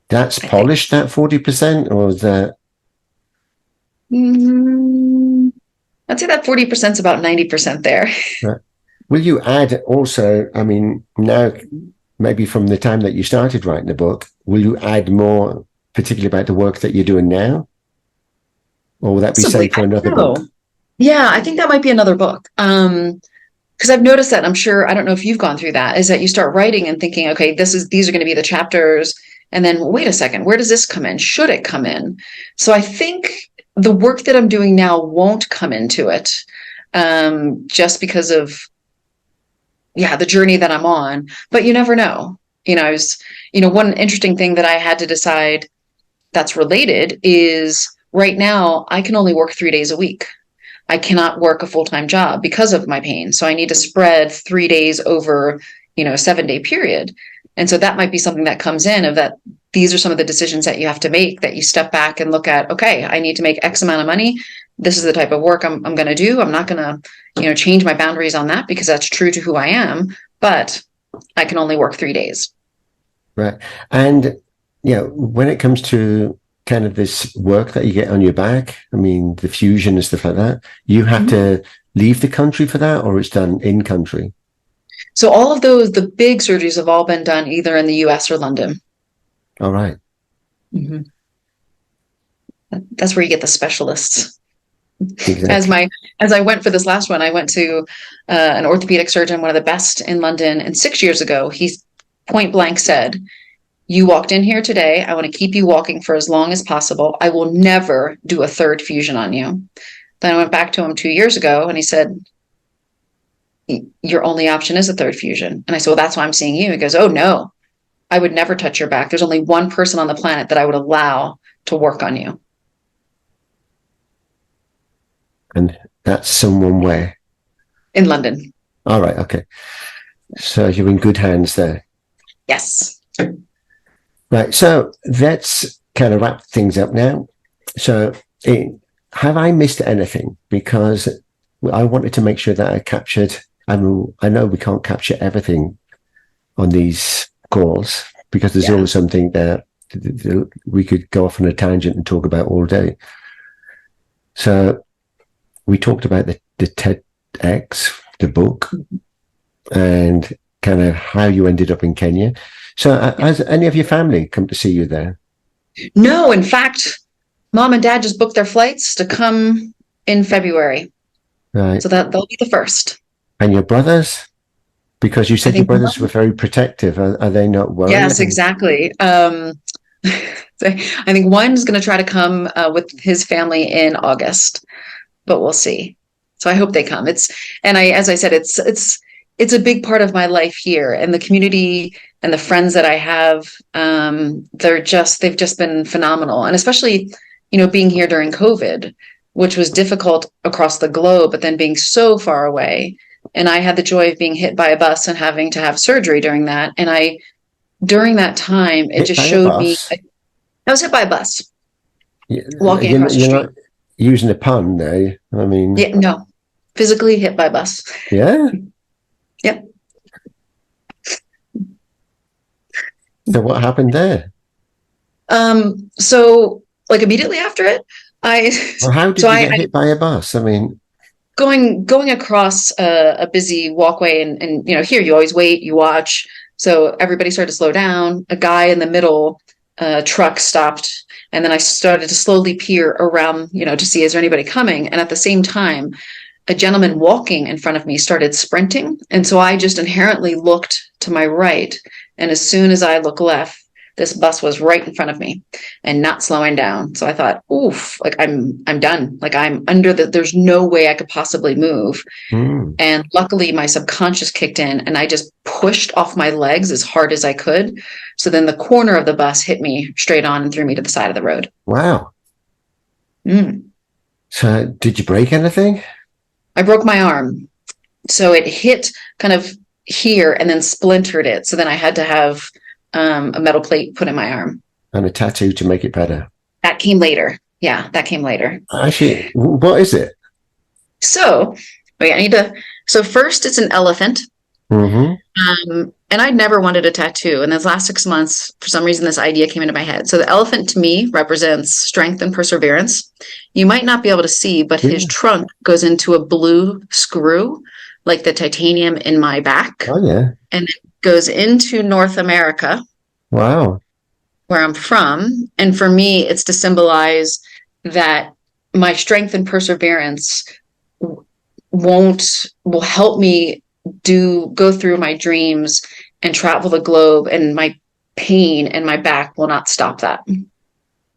That's polished, that 40%, or is that? I'd say that 40% is about 90% there. Right. Will you add also, I mean, now, maybe from the time that you started writing the book, will you add more, particularly about the work that you're doing now? Or will that be saved for another book? Yeah, I think that might be another book. Because I've noticed that, I'm sure, I don't know if you've gone through that, is that you start writing and thinking, okay, these are going to be the chapters. And then, wait a second, where does this come in? Should it come in? So I think the work that I'm doing now won't come into it, just because of, the journey that I'm on. But you never know. One interesting thing that I had to decide that's related is right now I can only work 3 days a week. I cannot work a full-time job because of my pain. So I need to spread 3 days over, a 7-day period. And so that might be something that comes in of that. These are some of the decisions that you have to make, that you step back and look at, okay, I need to make X amount of money. This is the type of work I'm going to do. I'm not going to, change my boundaries on that because that's true to who I am, but I can only work 3 days. Right. And, when it comes to kind of this work that you get on your back, I mean, the fusion and stuff like that, you have to leave the country for that, or it's done in country? So all of those, the big surgeries have all been done either in the US or London. All right. Mm-hmm. That's where you get the specialists. Exactly. As I went for this last one, I went to an orthopedic surgeon, one of the best in London. And 6 years ago, he point blank said, you walked in here today. I want to keep you walking for as long as possible. I will never do a third fusion on you. Then I went back to him 2 years ago and he said, your only option is a third fusion. And I said, well, that's why I'm seeing you. He goes, oh no, I would never touch your back. There's only one person on the planet that I would allow to work on you. And that's someone where? In London. All right. Okay. So you're in good hands there. Yes. Right. So let's kind of wrap things up now. So have I missed anything? Because I wanted to make sure that I captured, I know we can't capture everything on these calls because there's always something that we could go off on a tangent and talk about all day. So we talked about the TEDx, the book, and kind of how you ended up in Kenya. So has any of your family come to see you there? No, in fact, Mom and Dad just booked their flights to come in February. Right. So that they'll be the first. And your brothers? Because you said your brothers were very protective. Are they not worried? Yes, exactly. I think one's going to try to come with his family in August, but we'll see. So I hope they come. As I said, it's it's a big part of my life here, and the community and the friends that I have, they've just been phenomenal. And especially, being here during COVID, which was difficult across the globe, but then being so far away. And I had the joy of being hit by a bus and having to have surgery during that. And during that time, it just showed me, I was hit by a bus walking across the street. You're not using a pun there. I mean, yeah, no, physically hit by a bus. Yeah. Yep. So what happened there? So like immediately after it, how did you get hit by a bus? I mean, going across a busy walkway, and here you always wait, you watch. So everybody started to slow down. A guy in the middle truck stopped, and then I started to slowly peer around, to see, is there anybody coming? And at the same time, a gentleman walking in front of me started sprinting. And so I just inherently looked to my right. And as soon as I looked left, this bus was right in front of me and not slowing down. So I thought, oof, like I'm done. Like I'm under there's no way I could possibly move. And luckily my subconscious kicked in, and I just pushed off my legs as hard as I could. So then the corner of the bus hit me straight on and threw me to the side of the road. Wow. So did you break anything? I broke my arm. So it hit kind of here and then splintered it. So then I had to have a metal plate put in my arm. And a tattoo to make it better. That came later. Yeah, that came later. Actually, what is it? So, wait, so first it's an elephant. And I never wanted a tattoo. And those last 6 months, for some reason, this idea came into my head. So the elephant to me represents strength and perseverance. You might not be able to see, but his trunk goes into a blue screw, like the titanium in my back. Oh, yeah. And it goes into North America. Wow. Where I'm from. And for me, it's to symbolize that my strength and perseverance will help me go through my dreams and travel the globe, and my pain and my back will not stop that.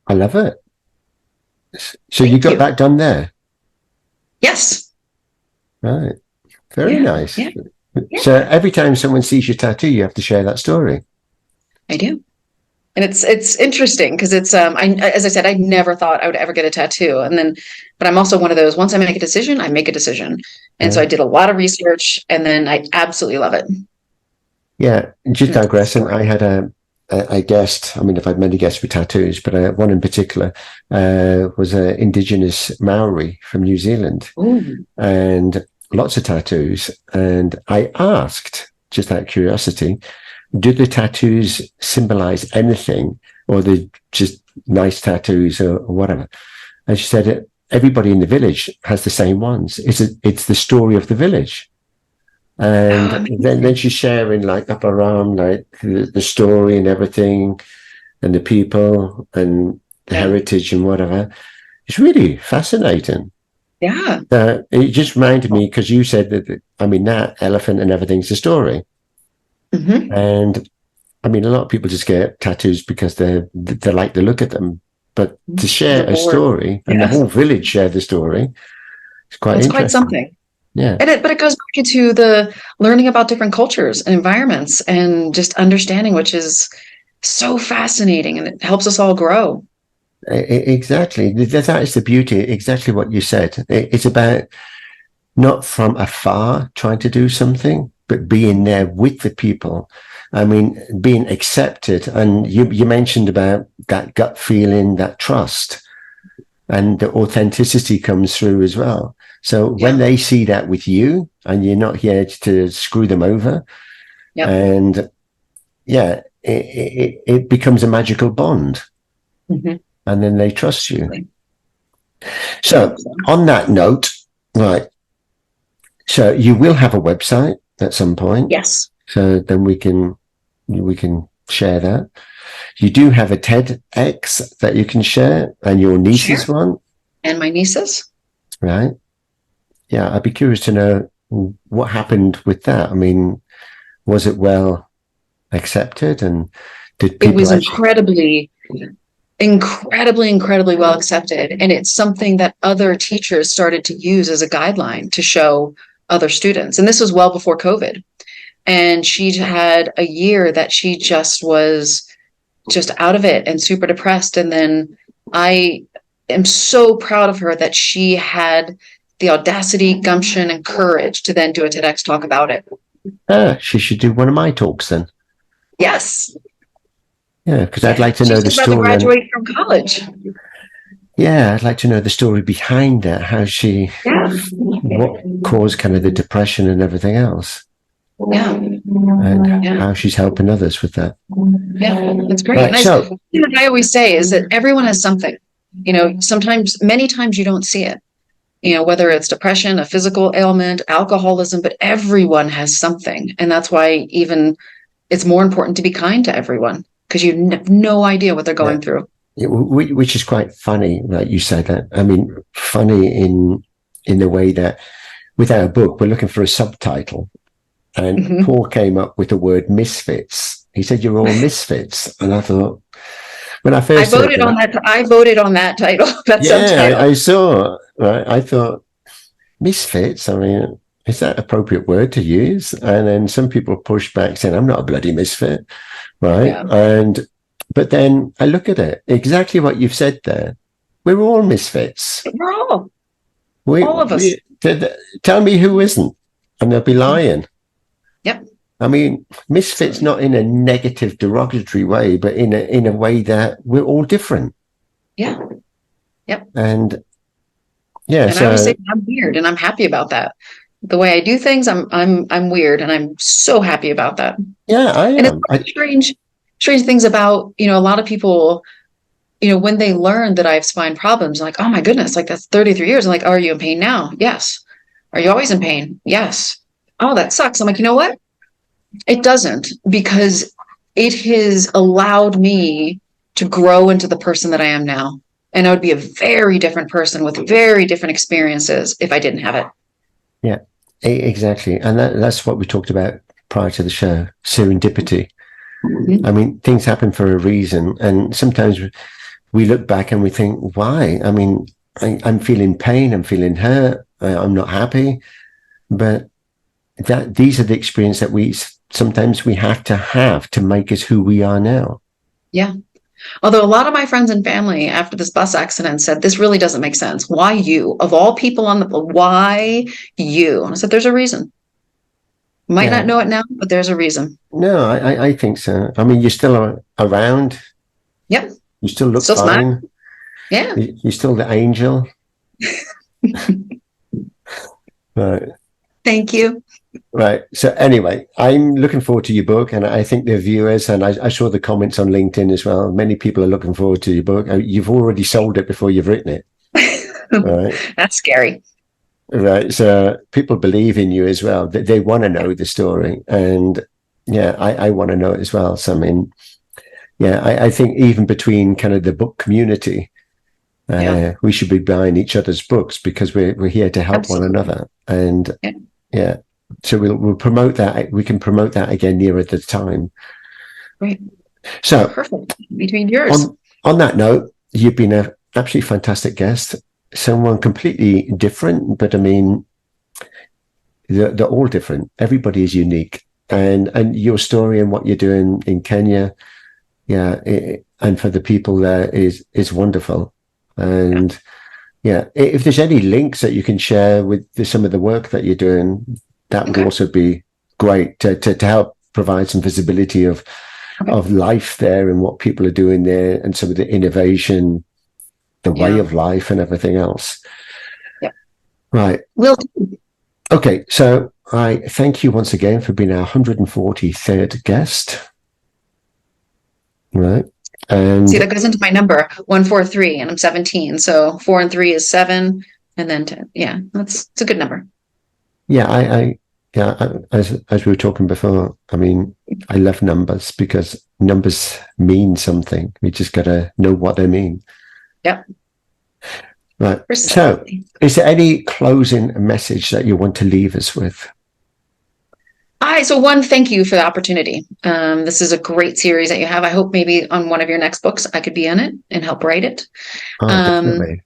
I love it. So you got that done there? Yes. Right. Very nice. Yeah. So every time someone sees your tattoo, you have to share that story. I do. And it's interesting because it's as I said, I never thought I would ever get a tattoo. But I'm also one of those, once I make a decision, I make a decision. And so I did a lot of research, and then I absolutely love it. Yeah. Just digressing, I had a guest. I mean, I've had many guests with tattoos, but one in particular was an indigenous Maori from New Zealand. Ooh. And lots of tattoos. And I asked, just out of curiosity, do the tattoos symbolize anything, or they're just nice tattoos or whatever? And she said, everybody in the village has the same ones. It's the story of the village. And then she's sharing like up her arm, like the story and everything, and the people and the heritage and whatever. It's really fascinating. Yeah. It just reminded me, because you said that elephant and everything's a story. And I mean, a lot of people just get tattoos because they like the look at them, but to share a story and the whole village share the story, it's quite something. Yeah. But it goes back into the learning about different cultures and environments and just understanding, which is so fascinating, and it helps us all grow. Exactly. That is the beauty. Exactly what you said. It's about not from afar trying to do something, but being there with the people. I mean, being accepted. And you mentioned about that gut feeling, that trust, and the authenticity comes through as well. So when they see that with you, and you're not here to screw them over, and it becomes a magical bond. And then they trust you. So on that note, right. So you will have a website at some point. Yes. So then we can share that. You do have a TEDx that you can share, and your niece's one. And my nieces. Right. Yeah. I'd be curious to know what happened with that. I mean, was it well accepted, and did people? It was incredibly well accepted. And it's something that other teachers started to use as a guideline to show other students. And this was well before COVID. And she'd had a year that she just was just out of it and super depressed. And then I am so proud of her that she had the audacity, gumption, and courage to then do a TEDx talk about it. She should do one of my talks then. Yes. Yeah, because I'd like to know the She's about story. to graduate from college. Yeah, I'd like to know the story behind it, how she, what caused kind of the depression and everything else. Yeah. And how she's helping others with that. Yeah, that's great. Right, so, what I always say is that everyone has something. You know, many times you don't see it. You know, whether it's depression, a physical ailment, alcoholism, but everyone has something. And that's why even it's more important to be kind to everyone, because you have no idea what they're going through. Which is quite funny, right? You said that. I mean, funny in the way that with our book, we're looking for a subtitle. And Paul came up with the word misfits. He said, "You're all misfits." And I thought, when I first I voted on that title. That subtitle. I saw. Right, I thought, misfits. I mean, is that an appropriate word to use? And then some people pushed back, saying, "I'm not a bloody misfit," right? Yeah. But then I look at it, exactly what you've said there. We're all misfits. We're all of us. Tell me who isn't, and they'll be lying. Yep. I mean, misfits not in a negative, derogatory way, but in a way that we're all different. Yeah. Yep. And I always say I'm weird, and I'm happy about that. The way I do things, I'm weird, and I'm so happy about that. Yeah, I am. And it's strange things about, you know, a lot of people, you know, when they learn that I have spine problems, like, oh my goodness, like that's 33 years. I'm like, are you in pain now? Yes. Are you always in pain? Yes. Oh, that sucks. I'm like, you know what? It doesn't, because it has allowed me to grow into the person that I am now. And I would be a very different person with very different experiences if I didn't have it. Yeah, exactly. And that's what we talked about prior to the show, serendipity. I mean, things happen for a reason. And sometimes we look back and we think, why? I mean, I'm feeling pain, I'm feeling hurt, I'm not happy. But these are the experiences that we have to make us who we are now. Yeah. Although a lot of my friends and family after this bus accident said, this really doesn't make sense. Why you? Of all people why you? And I said, there's a reason. Might not know it now, but there's a reason. No, I think so. I mean, you're still around. Yep. You still look fine. Smart. Yeah. You're still the angel. Right. Thank you. Right. So anyway, I'm looking forward to your book, and I think the viewers, and I saw the comments on LinkedIn as well. Many people are looking forward to your book. You've already sold it before you've written it. Right. That's scary. Right. So people believe in you as well. They want to know the story. And yeah, I want to know it as well. So, I mean, yeah, I think even between kind of the book community, we should be buying each other's books, because we're here to help one another. And yeah. So we'll promote that. We can promote that again nearer the time. Great. So perfect. Between yours. On that note, you've been an absolutely fantastic guest. Someone completely different, but I mean, they're all different. Everybody is unique, and your story and what you're doing in Kenya, and for the people there is wonderful. And if there's any links that you can share with some of the work that you're doing, that would also be great to help provide some visibility of life there and what people are doing there, and some of the innovation, the way of life, and everything else. Yeah. Right. Will. Okay. So I thank you once again for being our 143rd guest. Right. And see, that goes into my number 143, and I'm 17. So 4 and 3 is 7, and then 10. Yeah, it's a good number. Yeah, as we were talking before, I mean, I love numbers because numbers mean something. We just got to know what they mean. Yep. Right. So, is there any closing message that you want to leave us with? So one, thank you for the opportunity. This is a great series that you have. I hope maybe on one of your next books, I could be in it and help write it. Oh, definitely.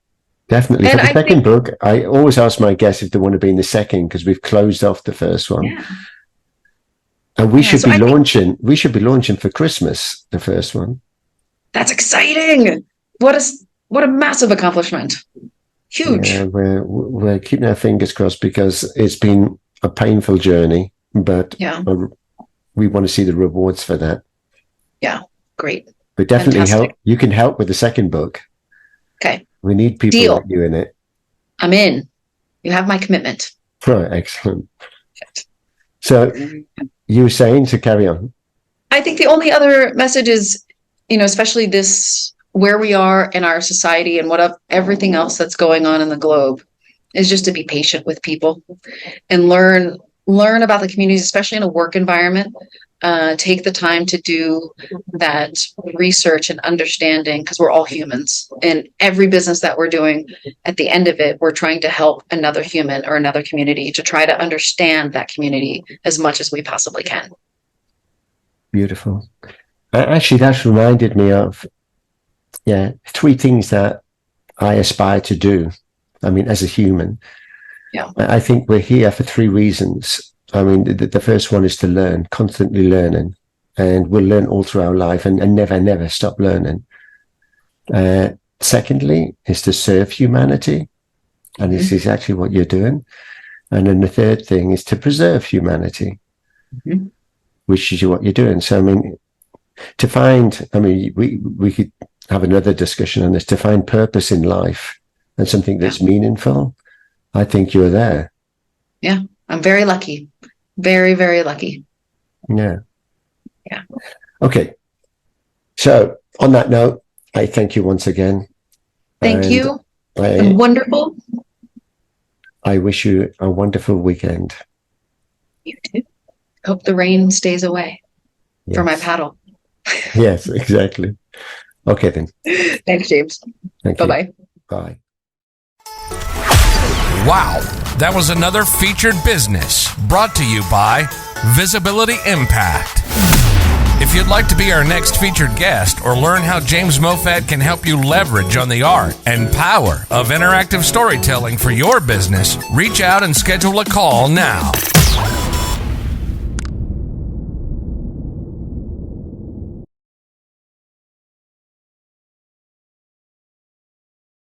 Definitely. For the second book, I always ask my guests if they want to be in the second, because we've closed off the first one. And we should be launching for Christmas, the first one. That's exciting. What a massive accomplishment. Huge. Yeah, we're keeping our fingers crossed because it's been a painful journey, but we want to see the rewards for that. Yeah, great. But definitely help. You can help with the second book. Okay. We need people like you in it. I'm in. You have my commitment. Right, excellent. So you were saying to carry on. I think the only other message is, especially this, where we are in our society and everything else that's going on in the globe, is just to be patient with people and learn about the communities, especially in a work environment. Take the time to do that research and understanding, because we're all humans. And every business that we're doing, at the end of it, we're trying to help another human or another community to try to understand that community as much as we possibly can. Beautiful. Actually, that's reminded me of, 3 things that I aspire to do. I mean, as a human, I think we're here for 3 reasons. I mean, the first one is to learn, constantly learning, and we'll learn all through our life and never stop learning. Secondly, is to serve humanity, and this is exactly what you're doing. And then the third thing is to preserve humanity, which is what you're doing. So, I mean, we could have another discussion on this, to find purpose in life and something that's meaningful. I think you're there. Yeah, I'm very lucky. Very, very lucky. Yeah. Yeah. Okay. So on that note, I thank you once again. Thank you. Wonderful. I wish you a wonderful weekend. You too. Hope the rain stays away for my paddle. Yes, exactly. Okay then. Thanks, James. Thank you. Bye-bye. Bye. Wow, that was another featured business brought to you by Visibility Impact. If you'd like to be our next featured guest or learn how James Mofat can help you leverage on the art and power of interactive storytelling for your business, reach out and schedule a call now.